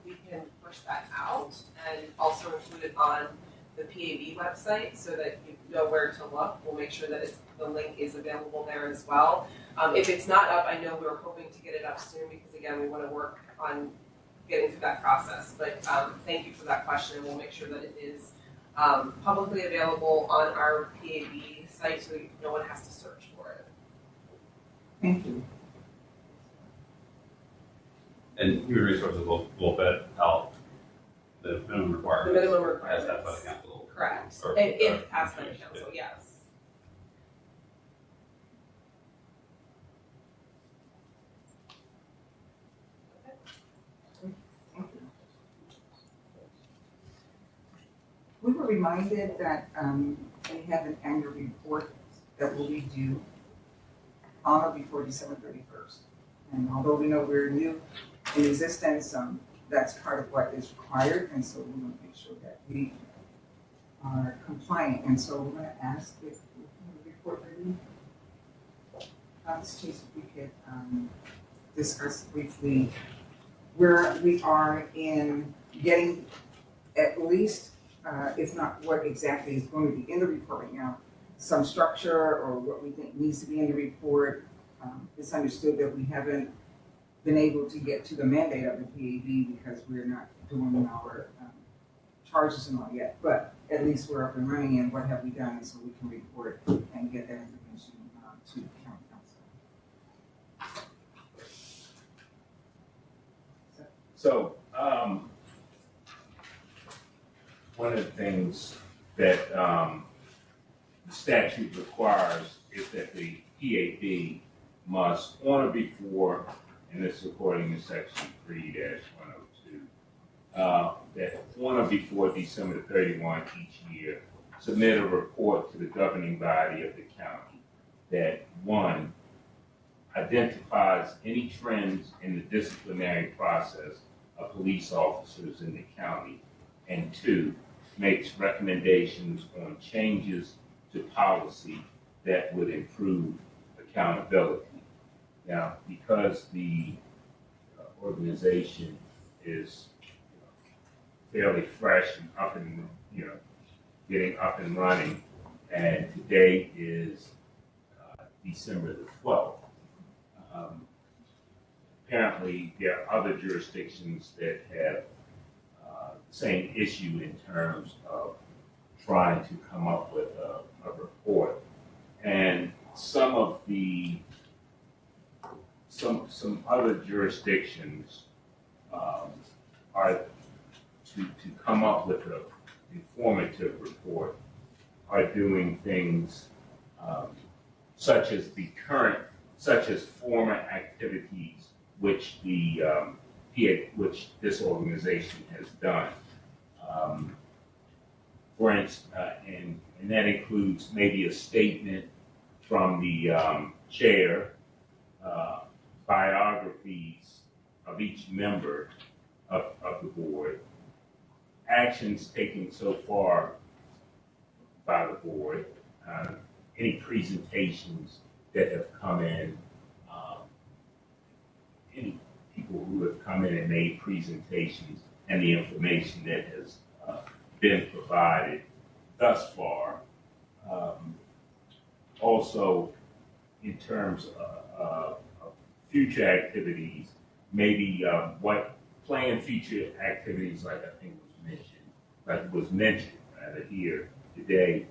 we can push that out and also include it on the PAB website so that you know where to look. We'll make sure that the link is available there as well. If it's not up, I know we were hoping to get it up soon because again, we want to work on getting through that process. But thank you for that question, and we'll make sure that it is publicly available on our PAB site so that no one has to search for it.
Thank you.
And human resources will vet out the minimum
The
requirements.
minimum
As
requirements.
that by the council.
Correct.
Or-
If passed by the council, yes.
Thank you. We were reminded that we have an annual report that will be due on or before December 31st. And although we know we're new in existence, that's part of what is required, and so we want to make sure that we are compliant. And so we're going to ask if the report ready. Chase, if we could discuss briefly where we are in getting at least, if not what exactly is going to be in the report right now, some structure or what we think needs to be in the report. It's understood that we haven't been able to get to the mandate of the PAB because we're not doing our charges and all yet, but at least we're up and running and what have we done so we can report and get that information to the county council.
So, one of the things that the statute requires is that the PAB must, on or before, and this is according to section 3-102, that on or before December 31 each year, submit a report to the governing body of the county that, one, identifies any trends in the disciplinary process of police officers in the county, and two, makes recommendations on changes to policy that would improve accountability. Now, because the organization is fairly fresh and up and, getting up and running, and today is December the 12th. Apparently, there are other jurisdictions that have the same issue in terms of trying to come up with a report. And some other jurisdictions are to come up with an informative report are doing things such as former activities which which this organization has done. For instance, and that includes maybe a statement from the chair, biographies of each member of the board, actions taken so far by the board, any presentations that have come in, any people who have come in and made presentations, and the information that has been provided thus far. Also, in terms of future activities, maybe what planned future activities, like I think was mentioned rather here today,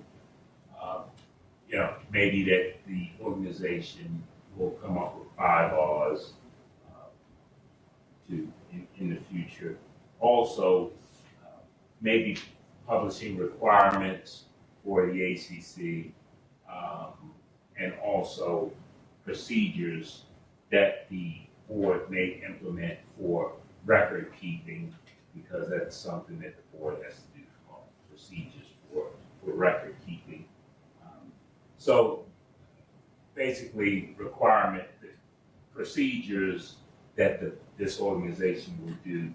maybe that the organization will come up with bylaws in the future. Also, maybe publishing requirements for the ACC, and also procedures that the board may implement for record keeping, because that's something that the board has to do, procedures for record keeping. So basically procedures that this organization will do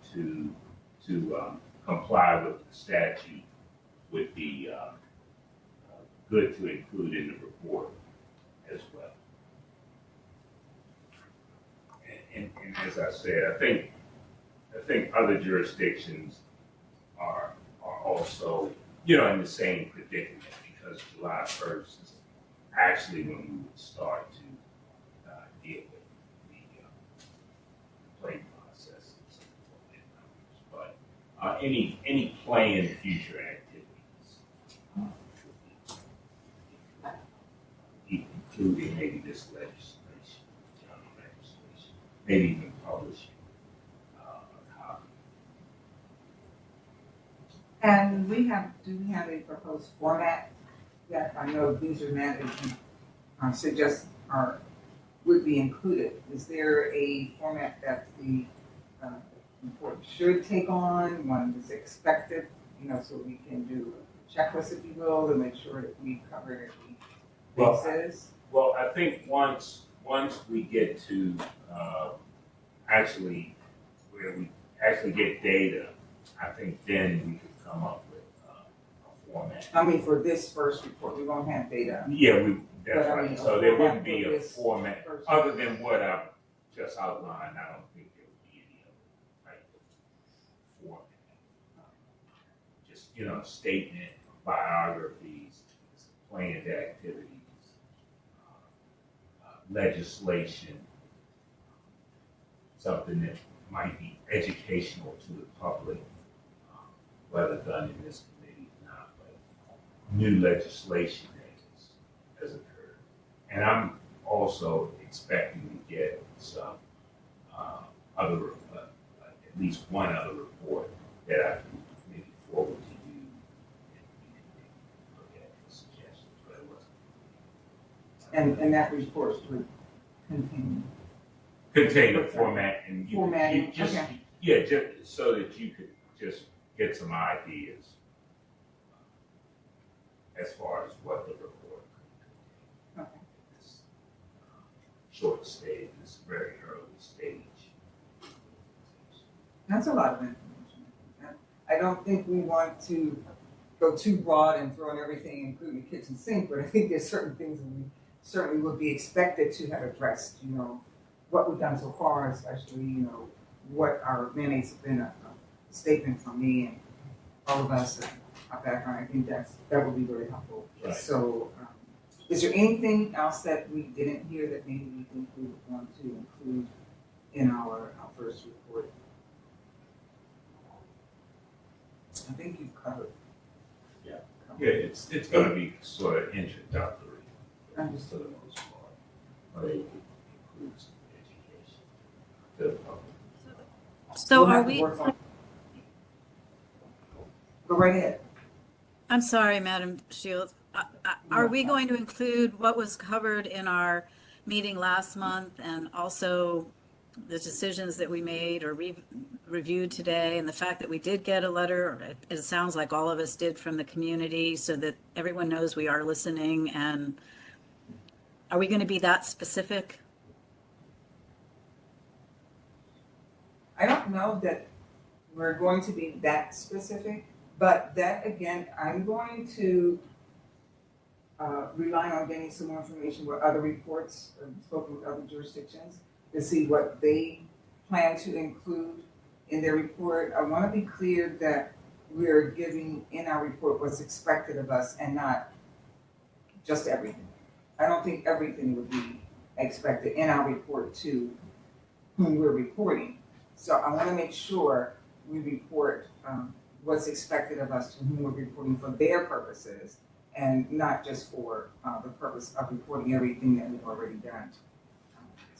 to comply with the statute would be good to include in the report as well. And as I said, I think other jurisdictions are also, in the same predicament, because July 1st is actually when we would start to deal with the complaint process and so forth. But any planned future activities, including maybe this legislation, maybe even publishing a copy.
And do we have a proposed format that I know user management suggests would be included? Is there a format that the report should take on, one that's expected, so we can do a checklist, if you will, to make sure that we cover every basis?
Well, I think once we get to actually where we actually get data, I think then we could come up with a format.
I mean, for this first report, we won't have data.
Yeah, that's
But, I
right.
mean,
So there wouldn't
for
be a
this
format
first-
other than what I've just outlined. I don't think there would be any other type of format. Just statement, biographies, planned activities, legislation, something that might be educational to the public, whether done in this committee or not, but new legislation that has occurred. And I'm also expecting to get some at least one other report that I can maybe forward to you, and you can maybe look at the suggestions, but it wasn't.
And that report would contain.
Contain the format and
Formatting,
just so that you could just get some ideas as far as what the report could contain. This short stage, this very early stage.
That's a lot of information. I don't think we want to go too broad and throw in everything, including the kitchen sink, but I think there's certain things that we certainly would be expected to have addressed, what we've done so far, especially, what our mandates have been, a statement from me and all of us, our background. I think that would be very helpful.
Right.
So, is there anything else that we didn't hear that maybe we think we would want to include in our first report? I think you've covered.
Yeah, it's going to be sort of introductory for
Understood.
the most part, but it includes education to the public.
So
We'll
are
have to
we,
work on- Go right ahead.
I'm sorry, Madam Shields, are we going to include what was covered in our meeting last month and also the decisions that we made or reviewed today, and the fact that we did get a letter, or it sounds like all of us did, from the community, so that everyone knows we are listening? And are we going to be that specific?
I don't know that we're going to be that specific, but that, again, I'm going to rely on getting some more information with other reports, spoken with other jurisdictions, to see what they plan to include in their report. I want to be clear that we're giving in our report what's expected of us and not just everything. I don't think everything would be expected in our report to whom we're reporting. So I want to make sure we report what's expected of us to whom we're reporting for their purposes, and not just for the purpose of reporting everything that we've already done,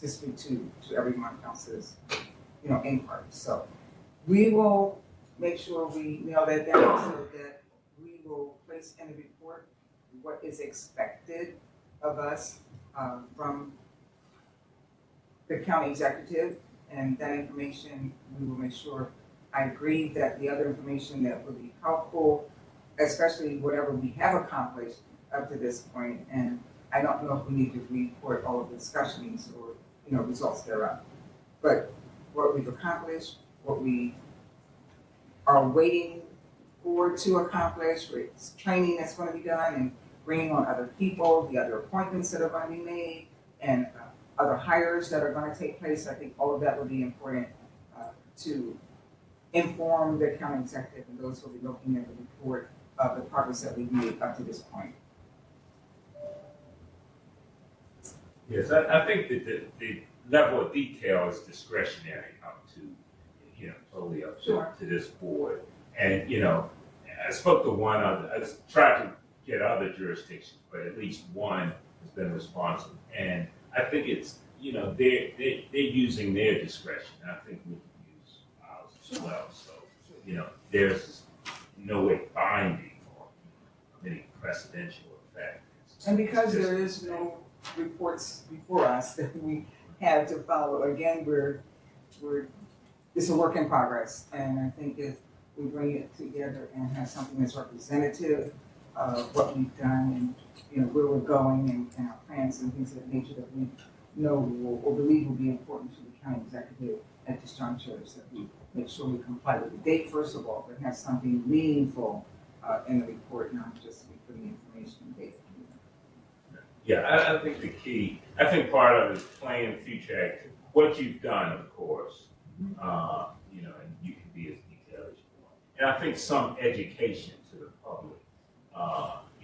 to speak to everyone else's, input. So we will make sure we nail that down so that we will place in the report what is expected of us from the county executive, and that information, we will make sure. I agree that the other information that will be helpful, especially whatever we have accomplished up to this point, and I don't know if we need to report all of the discussions or, results thereof. But what we've accomplished, what we are waiting for to accomplish, with training that's going to be done, and bringing on other people, the other appointments that are going to be made, and other hires that are going to take place. I think all of that will be important to inform the county executive and those who will be looking at the report of the progress that we've made up to this point.
Yes, I think that the level of detail is discretionary up to, totally up to this board. And, I spoke to one other, I tried to get other jurisdictions, but at least one has been responsive. And I think it's, they're using their discretion. I think we can use ours as well. So, there's no way binding or any precedential effect.
And because there is no reports before us that we have to follow, again, it's a work in progress. And I think if we bring it together and have something that's representative of what we've done and, where we're going and our plans and things of that nature that we know or believe will be important to the county executive at this juncture, is that we make sure we comply with the date, first of all, but have something meaningful in the report, not just putting information and data.
Yeah, I think the key, I think part of it is planning future activity. What you've done, of course, and you can be as detailed as you want. And I think some education to the public,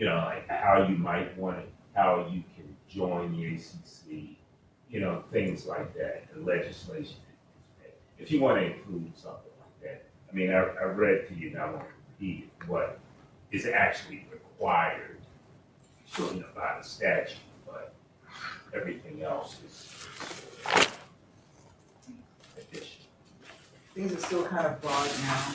like how you might want it, how you can join the ACC, things like that, the legislation. If you want to include something like that. I mean, I read to you, and I won't repeat it, what is actually required by the statute, but everything else is additional.
Things are still kind of broad now.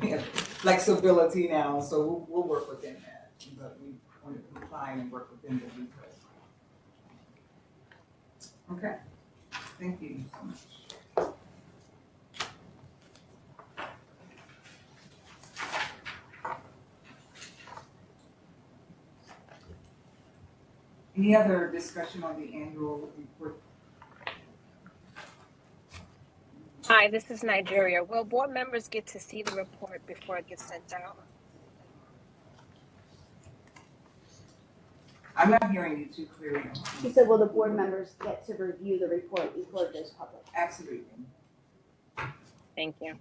We have flexibility now, so we'll work within that. But we want to comply and work within the details. Okay. Thank you so much. Any other discussion on the annual report?
Hi, this is Nigeria. Will board members get to see the report before it gets sent out?
I'm not hearing you too clearly.
She said, will the board members get to review the report before it goes public?
Absolutely.
Thank you.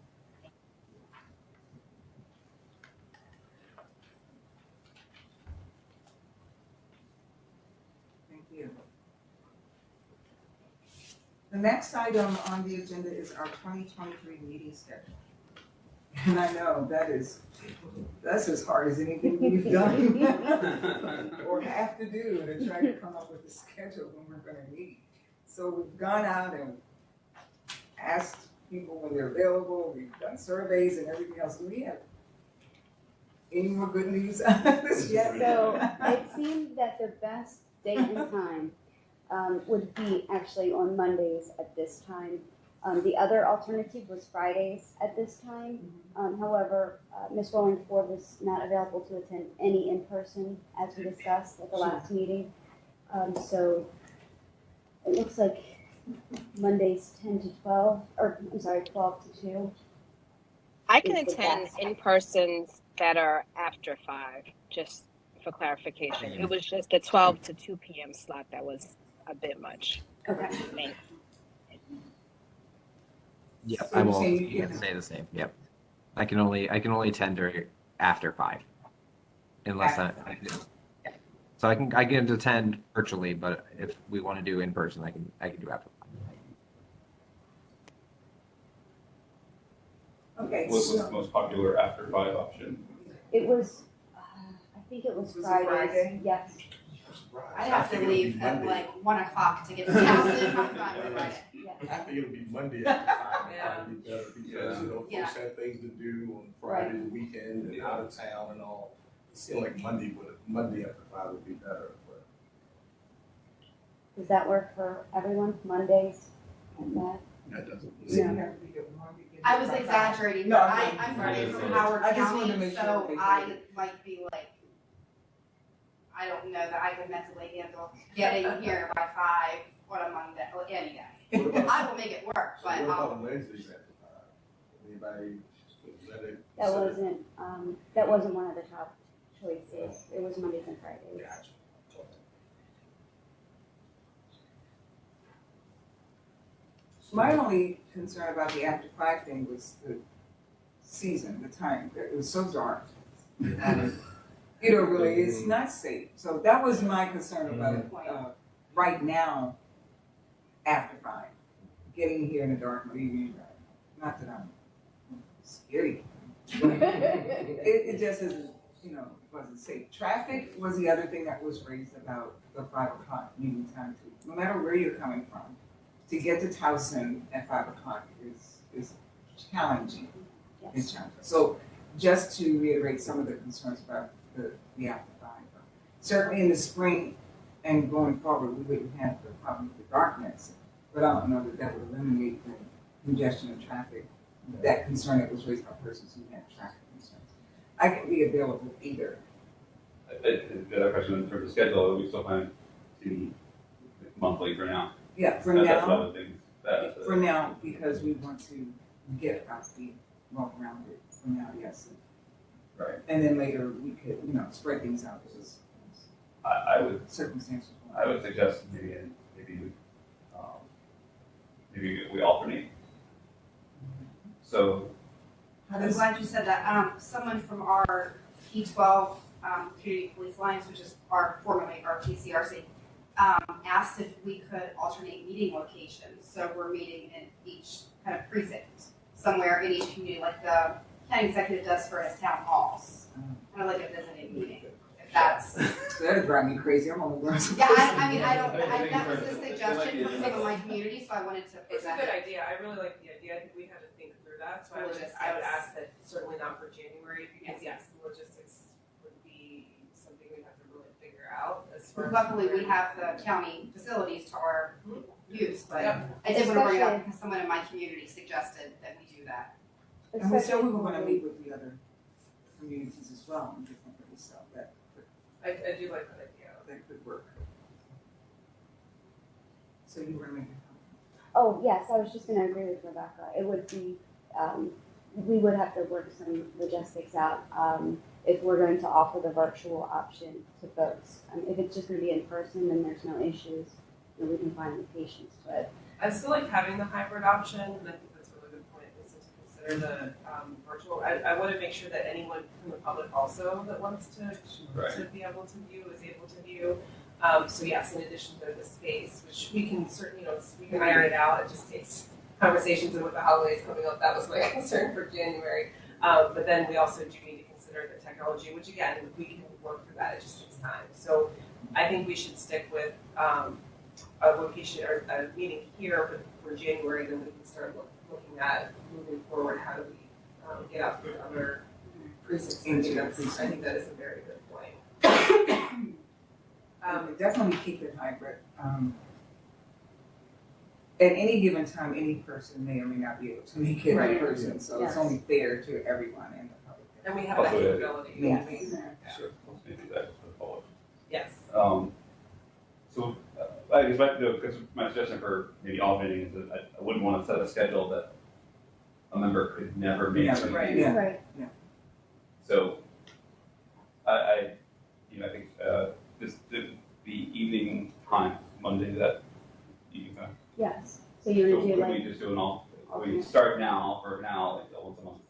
Thank you. The next item on the agenda is our 2023 meeting schedule. And I know that's as hard as anything we've done or have to do to try to come up with a schedule when we're going to meet. So we've gone out and asked people when they're available. We've done surveys and everything else. Do we have any more good news on this yet?
So it seemed that the best date and time would be actually on Mondays at this time. The other alternative was Fridays at this time. However, Ms. Wallingford was not available to attend any in-person as we discussed at the last meeting. So it looks like Mondays 10 to 12, or I'm sorry, 12 to 2.
I can attend in-persons that are after 5, just for clarification. It was just the 12 to 2 p.m. slot that was a bit much.
Okay.
Thanks.
Yep,
So
I
you're
will
saying you can't-
say the same. Yep, I can only attend during after 5, unless so I can attend virtually, but if we want to do in person, I can do after 5.
Okay.
What was the most popular after 5 option?
It was, I think it was
Was it
Fridays.
Friday?
Yes.
I'd have to leave at like 1 o'clock to get to the house and I'm fine with Friday.
I think it'll be Monday after 5,
Yeah.
probably be better, because,
Yeah.
folks have things to do on Friday, the weekend, and out of town and all. It seemed like Monday after 5 would be better, but.
Does that work for everyone? Mondays and that?
That doesn't.
Yeah.
I was exaggerating,
No,
but
I'm
I'm
Friday.
from Howard
I just wanted to
County,
make sure
so
they
I
did it.
might be like, I don't know that I could mentally handle getting here by 5 on a Monday, or any day.
What about-
I will make it work,
So
but
what
I'll.
about Wednesdays after 5? Anybody, is that a?
That wasn't one of the top choices. It was Mondays and Fridays.
Gotcha.
My only concern about the after 5 thing was the season, the time. It was so dark. And, really, it's not safe. So that was my concern about it. Right now, after 5, getting here in the dark, leaving. Not that I'm scary. It just isn't, wasn't safe. Traffic was the other thing that was raised about the 5 o'clock meeting time too. No matter where you're coming from, to get to Towson at 5 o'clock is challenging. It's challenging. So just to reiterate some of the concerns about the after 5. Certainly in the spring and going forward, we wouldn't have the problem with the darkness, but I don't know that would eliminate the congestion of traffic, that concern that was raised by persons who had traffic concerns. I can be available either.
The other question in terms of schedule, we still plan to meet monthly for now.
Yeah, for
That's one
now,
of the things that.
for now, because we want to get out the walk around it. For now, yes.
Right.
And then later we could, spread things out as
I would
circumstances.
I would suggest maybe we alternate. So.
I'm glad you said that. Someone from our P12 Community Police Alliance, which is formerly our PCRC, asked if we could alternate meeting locations. So we're meeting in each kind of precinct, somewhere in each community, like the county executive does for his town halls, kind of like a visiting meeting. If that's
That'd drive me crazy. I'm on the ground.
yeah, that was a suggestion from some of my community, so I wanted to
It's a
present
good
it.
idea. I really like the idea. I think we had to think through that. So I would ask that certainly not for January, because yes, the logistics would be something we'd have to really figure out as far as.
Luckily, we have the county facilities to our use, but
Yep.
I did want to bring it up because someone in my community suggested that we do that.
And we said we were going to meet with the other communities as well in different ways, so
I do like that idea.
that could work. So you were making a comment?
Oh, yes, I was just gonna agree with Rebecca. It would be, we would have to work some logistics out, if we're going to offer the virtual option to folks. If it's just gonna be in person, then there's no issues, and we can find locations, but
I still like having the hybrid option, and I think that's a really good point, is to consider the virtual. I want to make sure that anyone from the public also that wants to be able to view is able to view. So yes, in addition to the space, which we can certainly, we can iron it out. It just takes conversations, and with the holidays coming up, that was my concern for January. But then we also do need to consider the technology, which again, we can work for that. It just takes time. So I think we should stick with a location or a meeting here for January, then we can start looking at moving forward. How do we get out to the other precincts? I think that is a very good point.
Definitely keep it hybrid. At any given time, any person may or may not be able to make it in person, so it's only fair to everyone in the public.
And we have that capability.
Yes.
Sure. Let's maybe do that for the forward.
Yes.
So I guess because my suggestion for maybe alternating is that I wouldn't want to set a schedule that a member could never make.
Right.
Yeah.
right.
So I think the evening time Monday that you can.
Yes. So you
So
would do
could
like
we just do an we
alternate.
start now like once a month.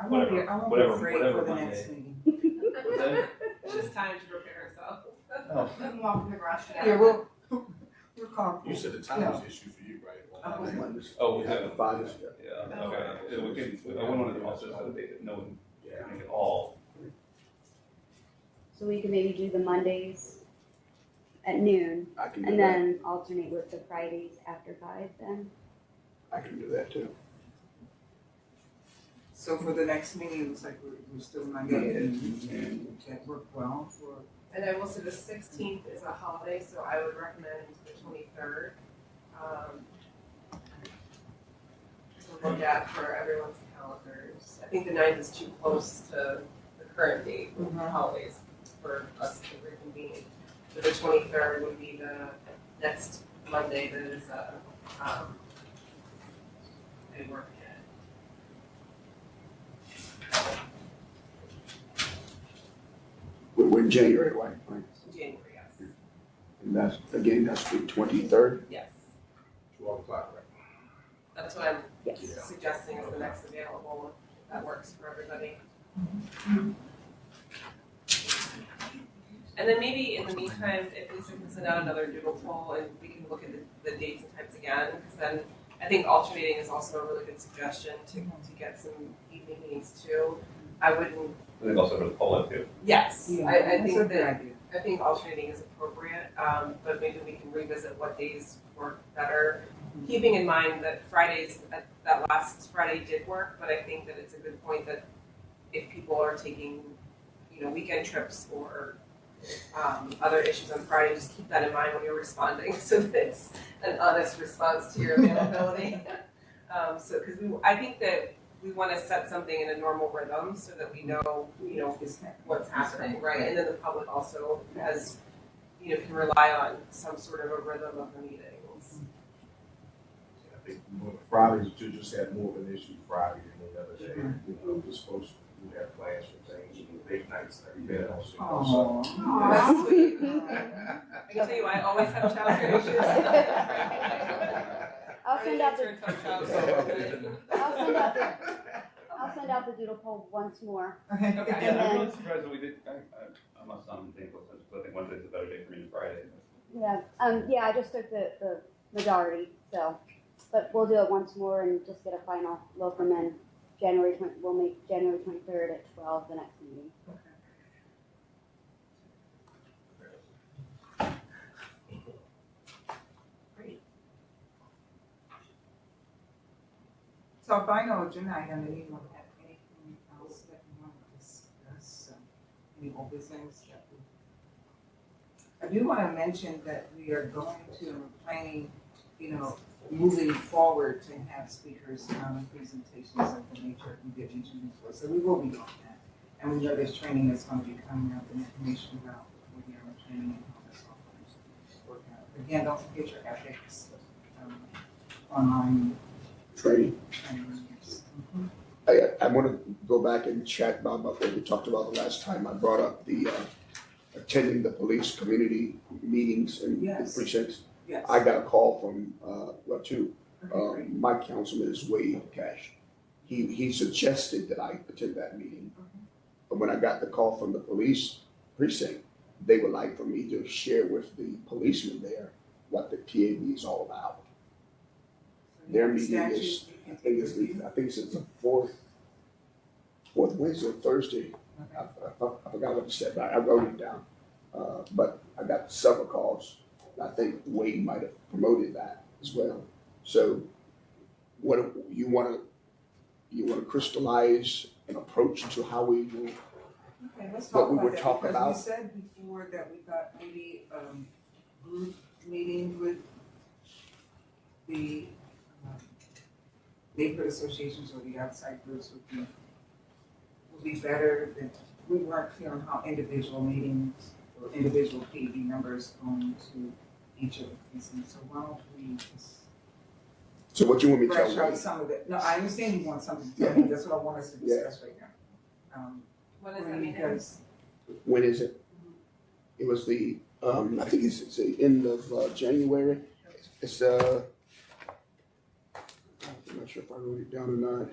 I won't be
Whatever
afraid for the
Monday.
next meeting.
Just time to prepare ourselves.
Let them walk in the garage together.
Yeah, we'll call.
You said the time was an issue for you, right?
Okay.
Oh,
You have the Father's Day.
Yeah, okay. So we can, I wouldn't want to also so that no one can make it all.
So we could maybe do the Mondays at noon,
I can do
and
that.
then alternate with the Fridays after 5 then.
I can do that too.
So for the next meeting, it looks like we're still Monday, and that worked well for.
And I will say the 16th is a holiday, so I would recommend the 23rd. To look at for everyone's calendars. I think the 9th is too close to the current date with the holidays for us to reconvene. So the 23rd would be the next Monday that is a work day.
we're in January, right?
January, yes.
And that's, again, that's the 23rd.
Yes.
12 o'clock, right?
That's what I'm
Yes.
suggesting is the next available, if that works for everybody. And then maybe in the meantime, if Lisa can send out another doodle poll and we can look at the dates and times again, because then I think alternating is also a really good suggestion to get some evening meetings too. I wouldn't,
I think also for the poll too.
yes,
Yeah,
I
that's a
think
good
that,
idea.
I think alternating is appropriate, but maybe we can revisit what days work better. Keeping in mind that Fridays, that last Friday did work, but I think that it's a good point that if people are taking, weekend trips or other issues on Friday, just keep that in mind when you're responding, so that it's an honest response to your availability. Because I think that we want to set something in a normal rhythm so that we know, what's happening, right? And then the public also has, can rely on some sort of a rhythm of the meetings.
I think Fridays, you just had more of an issue Friday than any other day. We're supposed to have plans for things, late nights, everything else. So.
Aw.
That's sweet. I can tell you, I always have childcare issues.
I'll send out the,
the.
I'll send out the doodle poll once more.
Okay.
Okay.
Yeah, I'm really surprised that we did, I must not think, I think Wednesday's a better day for me than Friday.
Yeah, yeah, I just took the majority, so, but we'll do it once more and just get a final look, and then we'll make January 23rd at 12 the next meeting.
Great.
So final agenda item, anyone have anything else that you want to discuss? Any old business that I do want to mention that we are going to planning, moving forward to have speakers and presentations of the nature we did mention before. So we will be doing that. And we know there's training that's going to be coming up and information about what the hour training and how this all work out. Again, don't forget your ethics, online
Training.
trainings.
I want to go back and chat about what we talked about the last time. I brought up the attending the police community meetings and
Yes.
precincts.
Yes.
I got a call from, two.
Okay, great.
My councilman is Wade Cash. He suggested that I attend that meeting. But when I got the call from the police precinct, they would like for me to share with the policemen there what the PAB is all about. Their meeting is, I think it's the fourth Wednesday or Thursday. I forgot what it said, but I wrote it down. But I got several calls. I think Wade might have promoted that as well. So what you want to crystallize an approach to how we will.
Okay, let's
What
talk
we
about
would
that,
talk
because
about.
we said before that we thought maybe group meeting with the neighborhood associations or the outside groups would be better than, we weren't clear on how individual meetings or individual PAB members go to each of the precincts, so why don't we just
So what you want me to
fresh
tell
out
Wade?
some of it? No, I understand you want something to tell me, that's what I want us to discuss right now.
When is that meeting?
Because
When is it? It was the, I think it's the end of January. It's, I'm not sure if I wrote it down or not.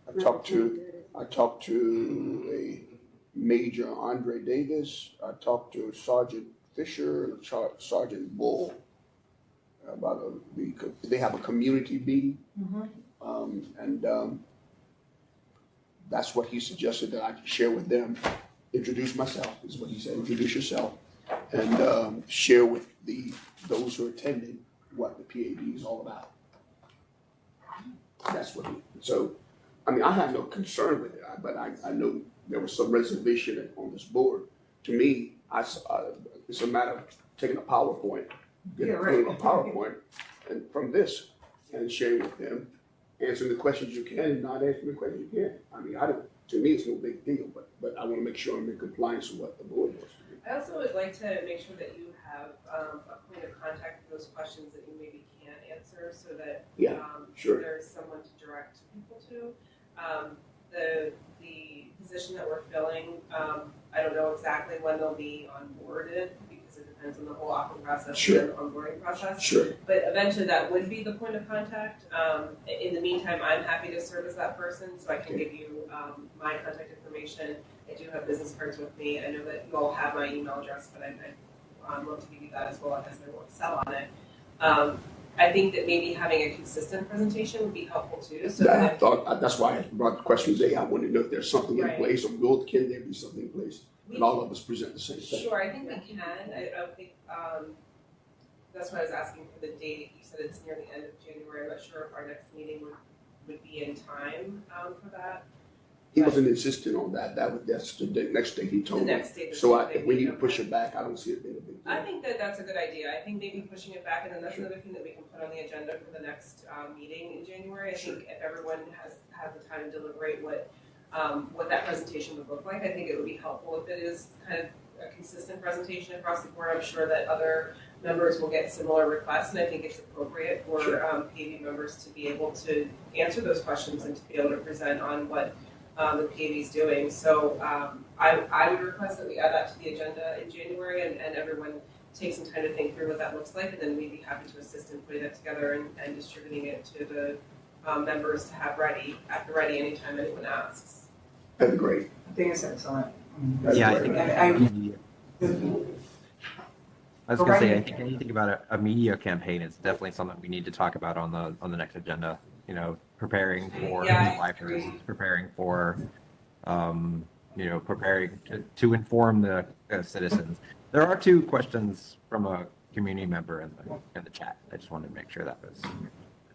I talked to a Major Andre Davis. I talked to Sergeant Fisher and Sergeant Bull about they have a community meeting. That's what he suggested that I could share with them. Introduce myself is what he said. Introduce yourself and share with those who are attending what the PAB is all about. That's what so, I mean, I have no concern with it, but I know there was some reservation on this board. To me, it's a matter of taking a PowerPoint, putting a PowerPoint and from this and sharing with them, answering the questions you can and not answering the questions you can't. I mean, to me, it's no big deal, but I want to make sure I'm in compliance with what the board wants to do.
I also would like to make sure that you have a point of contact for those questions that you maybe can't answer, so that
Sure.
there's someone to direct people to. The position that we're filling, I don't know exactly when they'll be onboarded because it depends on the whole offering process
Sure.
and the onboarding process.
Sure.
But eventually that would be the point of contact. In the meantime, I'm happy to serve as that person, so I can give you my contact information. I do have business cards with me. I know that you all have my email address, but I'd love to give you that as well as I won't sell on it. I think that maybe having a consistent presentation would be helpful too. So
I
that
thought, that's why I brought the question today. I wanted to know if there's something in
Right.
place, or can there be something in place?
we
And all of us present the same thing.
Sure, I think we can. I think that's why I was asking for the date. You said it's near the end of January. I'm not sure if our next meeting would be in time for that.
He wasn't insistent on that. That's the next day he
The
told me.
next day.
So if we need to push it back, I don't see it being a big deal.
I think that that's a good idea. I think maybe pushing it back, and then that's another thing that we can put on the agenda for the next meeting in January. I think if everyone has the time to deliberate what that presentation would look like, I think it would be helpful if it is kind of a consistent presentation across the board. I'm sure that other members will get similar requests, and I think it's appropriate for PAV members to be able to answer those questions and to be able to present on what the PAV is doing. So I would request that we add that to the agenda in January, and everyone take some time to think through what that looks like, and then we'd be happy to assist in putting that together and distributing it to the members to have ready anytime anyone asks.
That'd be great.
I think it's excellent.
Yeah, I
And
think. I was gonna say, I think anything about a media campaign is definitely something we need to talk about on the next agenda. You know, preparing for libraries, preparing for, preparing to inform the citizens. There are two questions from a community member in the chat. I just wanted to make sure that was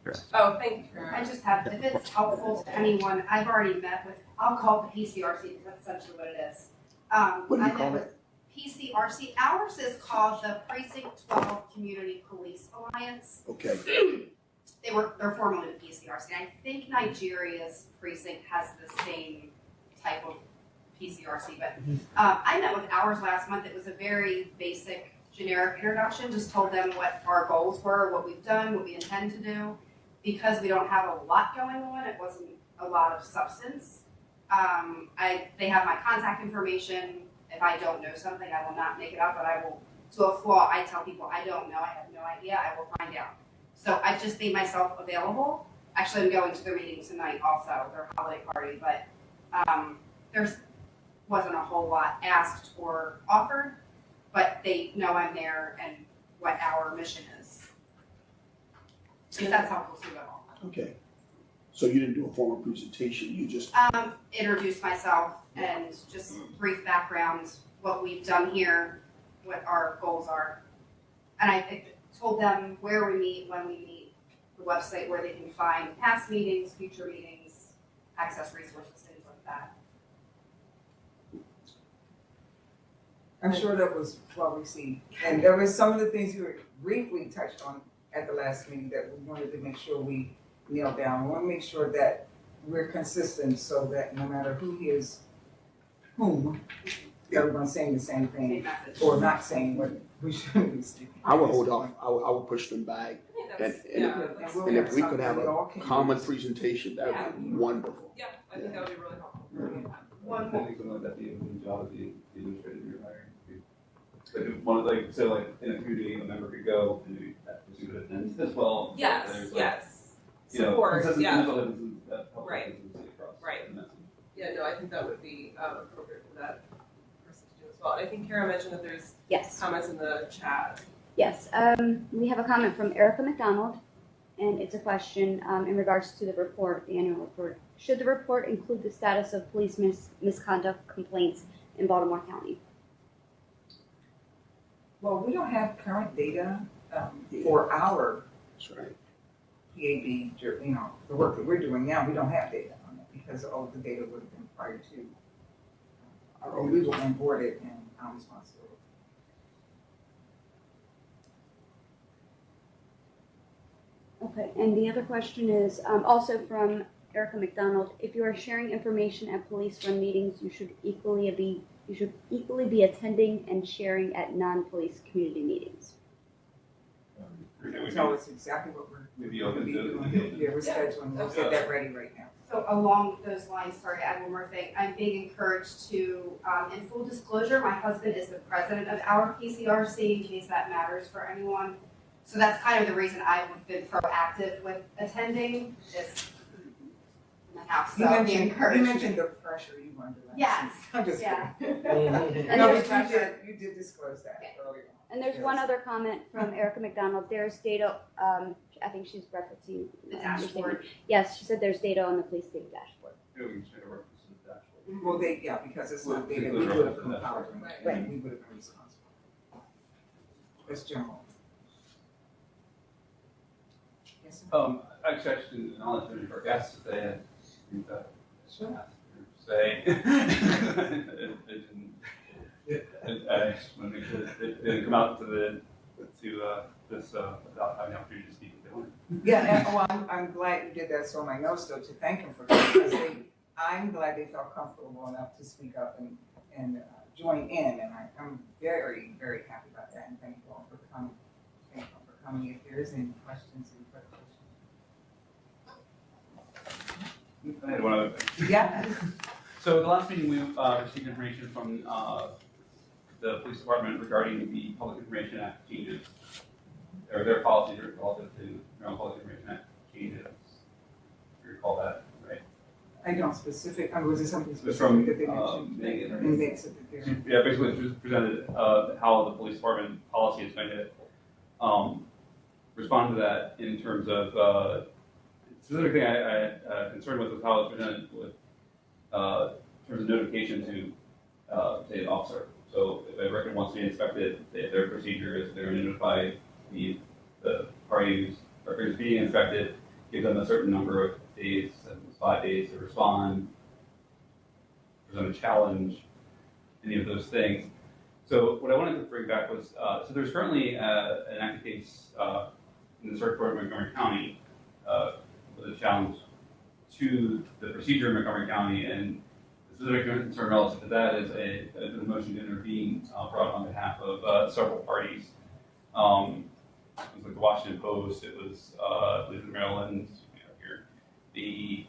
addressed.
Oh, thank you, Karen.
I just have, if it's helpful to anyone, I've already met with, I'll call it the PCRC because that's essentially what it is.
What do you
I
call
met with PCRC. Ours is called the Precinct 12 Community Police Alliance.
Okay.
They're formerly the PCRC. And I think Nigeria's precinct has the same type of PCRC, but I met with ours last month. It was a very basic, generic introduction. Just told them what our goals were, what we've done, what we intend to do. Because we don't have a lot going on, it wasn't a lot of substance. They have my contact information. If I don't know something, I will not make it up, but I will, to a flaw, I tell people I don't know, I have no idea, I will find out. So I've just made myself available. Actually, I'm going to their meeting tonight also, their holiday party, but there's wasn't a whole lot asked or offered, but they know I'm there and what our mission is. If that's helpful to you at all.
Okay. So you didn't do a formal presentation, you just,
Introduce myself and just brief background, what we've done here, what our goals are. And I told them where we meet, when we meet, the website where they can find past meetings, future meetings, access resources, things like that.
I'm sure that was well received. And there was some of the things you briefly touched on at the last meeting that we wanted to make sure we nailed down. We want to make sure that we're consistent so that no matter who hears whom, everyone's saying the same
Same
thing
message.
or not saying what we should be saying.
I would hold off, I would push them back.
I think
And,
that's,
and,
yeah,
we'll
and if we could
something
have
we all
a
can
common
use.
presentation, that would be wonderful.
yeah, I think that would be really helpful.
One
I think something like that be the job of the administrator you're hiring. Like if one of in a community, a member could go and maybe that person could attend as well.
Yes,
There's
yes.
You know,
Support,
consensus-
yeah.
consensus that helps
Right.
consistency across
Right.
the message.
Yeah, no, I think that would be appropriate for that person to do as well. And I think Kara mentioned that there's
Yes.
comments in the chat.
Yes, we have a comment from Erica McDonald, and it's a question in regards to the report, the annual report. Should the report include the status of police misconduct complaints in Baltimore County?
Well, we don't have current data for our
That's right.
PAB, the work that we're doing now, we don't have data on it because all of the data would have been prior to our own legal and boarded and our responsibility.
Okay, and the other question is also from Erica McDonald. If you are sharing information at police run meetings, you should equally be attending and sharing at non-police community meetings.
tell us exactly what we're
We'd be
gonna
open
be
to.
doing. Yeah, we're scheduling, we'll get that ready right now.
So along those lines, sorry, I have one more thing. I'm being encouraged to, in full disclosure, my husband is the president of our PCRC, in case that matters for anyone. So that's kind of the reason I've been proactive with attending this in the house,
You
so be
mentioned, you
encouraged.
mentioned the pressure you were under last
Yes,
week. I'm just
yeah.
kidding.
And
No,
there's
but
pressure.
you did disclose that
Okay.
earlier.
And there's one other comment from Erica McDonald. There's data, I think she's referencing.
The dashboard.
Yes, she said there's data on the police data dashboard.
Yeah, we can check our references to the dashboard.
Well, yeah, because it's not data, we
Well,
would have
right.
compiled it,
Right.
and we would have been responsible. That's general. Yes, sir?
Actually, I should acknowledge any of our guests if they had anything to
Sure.
say. I just want to make sure that they didn't come out to this without having the opportunity to speak if they wanted.
Yeah, and, well, I'm glad you did that, so my notes though, to thank him for that, because I'm glad they felt comfortable enough to speak up and join in, and I'm very, very happy about that, and thank you all for coming. Thank you all for coming. If there is any questions, any further questions.
I had one other thing.
Yeah.
So the last meeting, we received information from the police department regarding the Public Information Act changes, or their policies relative to Maryland Public Information Act changes. You recall that, right?
I don't was it something
It's
specific
from
that they mentioned?
Megan.
And they said that they're.
Yeah, basically it just presented how the police department policy is going to respond to that in terms of specific thing I had concern with was how it's presented with in terms of notification to say an officer. So if a record wants to be inspected, if their procedure is they're going to notify the party whose record is being inspected, give them a certain number of days, 5 days to respond, present a challenge, any of those things. So what I wanted to bring back was, so there's currently an active case in the circuit court of Montgomery County with a challenge to the procedure in Montgomery County, and the specific concern relative to that is a motion to intervene brought on behalf of several parties. It was like the Washington Post, it was I believe in Maryland, here, the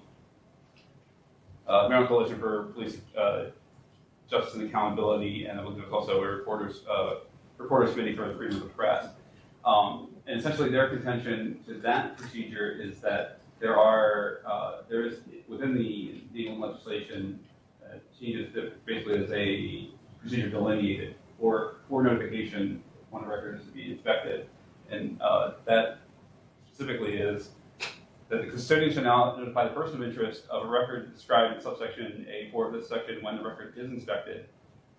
Maryland Coalition for Police Justice and Accountability, and I believe there was also a reporters committee for the freedom of the press. And essentially their contention to that procedure is that there is within the England legislation changes that basically is a procedure delineated for notification when a record is to be inspected, and that specifically is that the custodian shall now notify the person of interest of a record described in subsection A4 of this section when the record is inspected.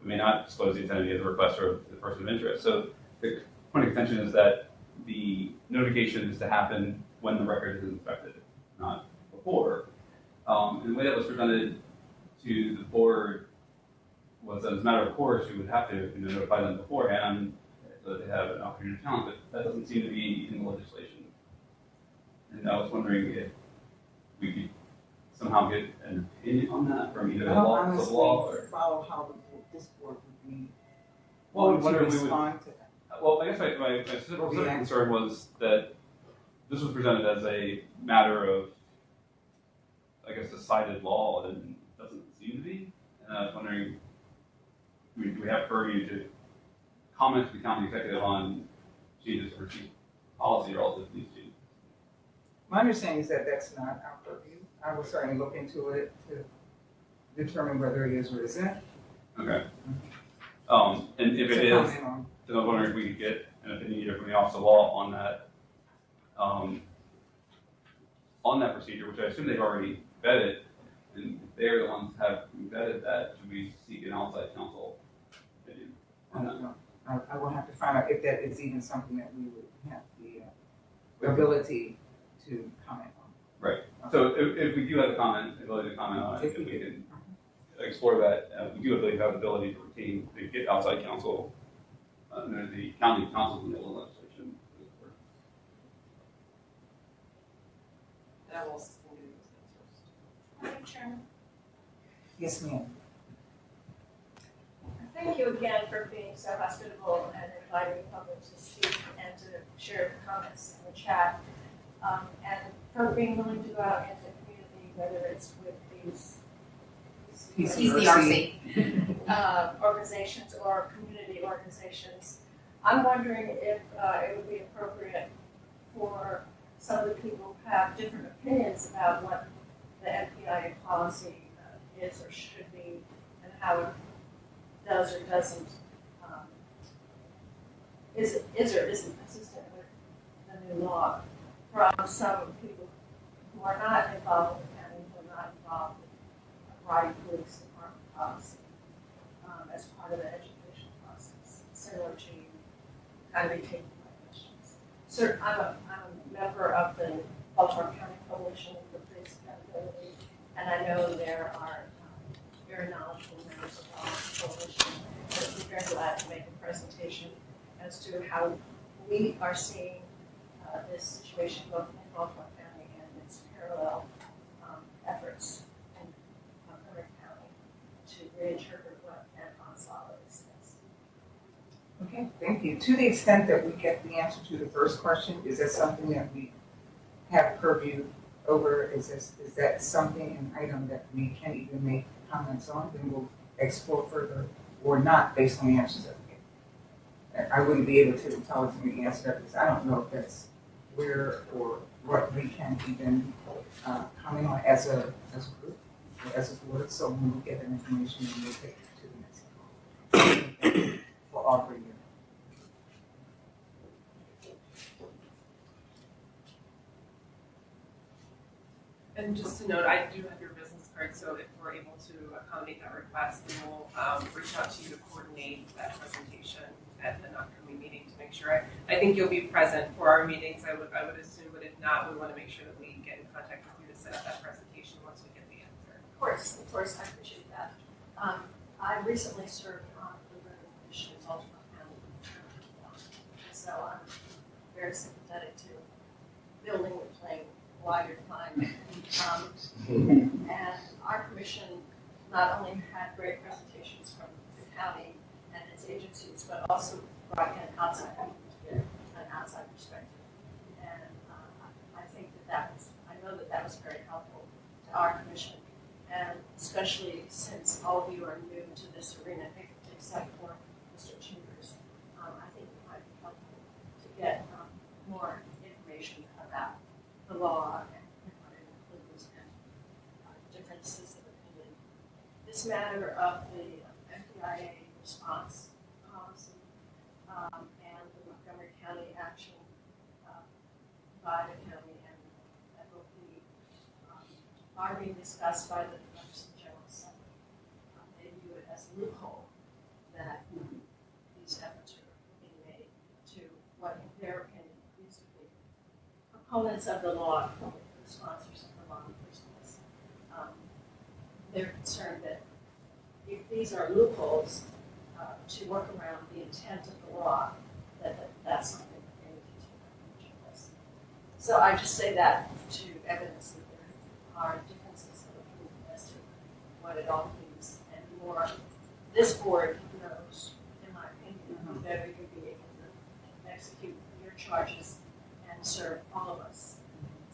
We may not disclose the identity of the requester or the person of interest. So the point of contention is that the notification is to happen when the record is inspected, not before. And the way that was presented to the board was that as a matter of course, you would have to notify them beforehand so that they have an opportunity to challenge it. That doesn't seem to be in the legislation. And I was wondering if we could somehow get an opinion on that from either the
I don't
law,
honestly
the law, or.
follow how this board would be
Well,
going to
whether we would.
respond to that.
Well, I guess my specific concern was that this was presented as a matter of, I guess, decided law, and it doesn't seem to be. And I was wondering, do we have purview to comment to the county executive on changes to policy relative to these changes?
My understanding is that that's not our purview. I will certainly look into it to determine whether it is or isn't.
Okay. And if it
To
is,
comment on.
then I was wondering if we could get an opinion either from the Office of Law on that procedure, which I assume they've already vetted, and if they're the ones who have vetted that, should we seek an outside counsel opinion
I
on that?
don't know. I will have to find out if that is even something that we would have the ability to comment on.
Right. So if we do have ability to comment on it, if we can explore that, we do have the ability to get outside counsel, the county councils and the legislation.
And I will suspend doing those things first.
Madam Chairman,
Yes, ma'am.
thank you again for being so hospitable and inviting the public to speak and to shared comments in the chat. And for being willing to go out into the community, whether it's with these
PCRC.
Organizations or community organizations. I'm wondering if it would be appropriate for some of the people who have different opinions about what the MPIA policy is or should be and how it does or doesn't, is or isn't consistent with the new law, from some people who are not involved with the county, who are not involved with Raleigh Police Department policy as part of the education process, similar to you kind of be taking my questions. So I'm a member of the Baltimore County Coalition for Police Accountability, and I know there are very knowledgeable members of our coalition that would be very glad to make a presentation as to how we are seeing this situation both in Baltimore County and its parallel efforts in Montgomery County to reinterpret what Anton Sala says.
Okay, thank you. To the extent that we get the answer to the first question, is that something that we have purview over? Is that something, an item that we can even make comments on? Then we'll explore further or not based on the answers that we get. I wouldn't be able to intelligently answer that because I don't know if that's where or what we can even comment on as a group or as a board. So when we get that information, then we'll take it to the next level. Thank you for offering it.
And just to note, I do have your business card, so if we're able to accommodate that request, then we'll reach out to you to coordinate that presentation at an upcoming meeting to make sure. I think you'll be present for our meetings, I would assume, but if not, we want to make sure that we get in contact with you to set up that presentation once we get the answer.
Of course, I appreciate that. I recently served on the River Commission in Baltimore County, so I'm very sympathetic to building and playing while you're climbing. And our commission not only had great presentations from the county and its agencies, but also brought in outside people to get an outside perspective. And I think I know that was very helpful to our commission. And especially since all of you are new to this arena, except for Mr. Chambers, I think it might be helpful to get more information about the law and what it includes and differences of opinion. This matter of the MPIA response policy and the Montgomery County action by the county and FOP are being discussed by the members of the General Assembly. They view it as a loophole that these efforts are being made to what, in their opinion, needs to be proponents of the law, the sponsors of the law in the first place. They're concerned that if these are loopholes to work around the intent of the law, that's something that they need to address. So I just say that to evidence that there are differences of opinion as to what it all means, and more this board knows, in my opinion, better you can be able to execute your charges and serve all of us.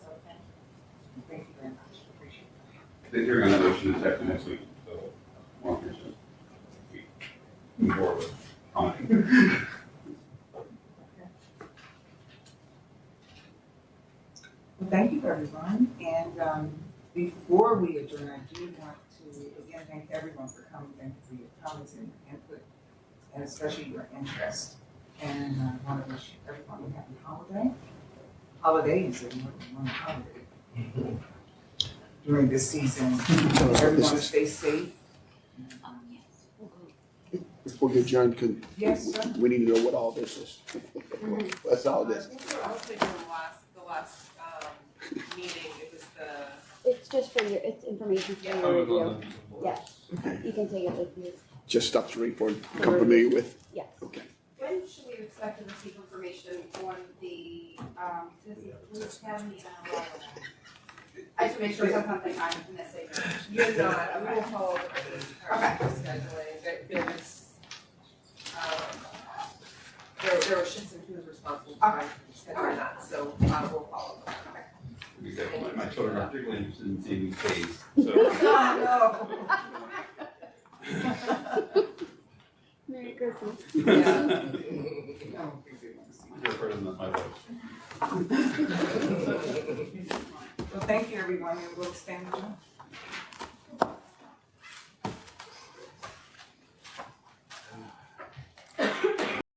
So thank you.
Thank you very much. Appreciate it.
They're hearing on the motion in second next week, so more information. Move forward with commenting.
Well, thank you, everyone. And before we adjourn, I do want to again thank everyone for coming. Thank you for your comments and your input, and especially your interest. And I want to wish everyone a happy holidays and more than one holiday during this season. Everyone stay safe.
Before we adjourn,
Yes, sir.
we need to know what all this is. What's all
I
this?
think we're also doing the last meeting, it was
It's just for your, it's information for your review. Yes, you can take it with you.
Just stuff to read for, become familiar with?
Yes.
Okay.
When should we expect to receive information on the Lewis County and Raleigh? I just make sure it's not something I'm missing.
You're not, we will follow up with
Okay.
scheduling, there was, there were shifts in who was responsible for scheduling that, so we'll follow up.
Exactly. My children are particularly interested in seeing these days, so.
Merry Christmas.
You're further than my voice.
Well, thank you, everyone, and we'll stand adjourned.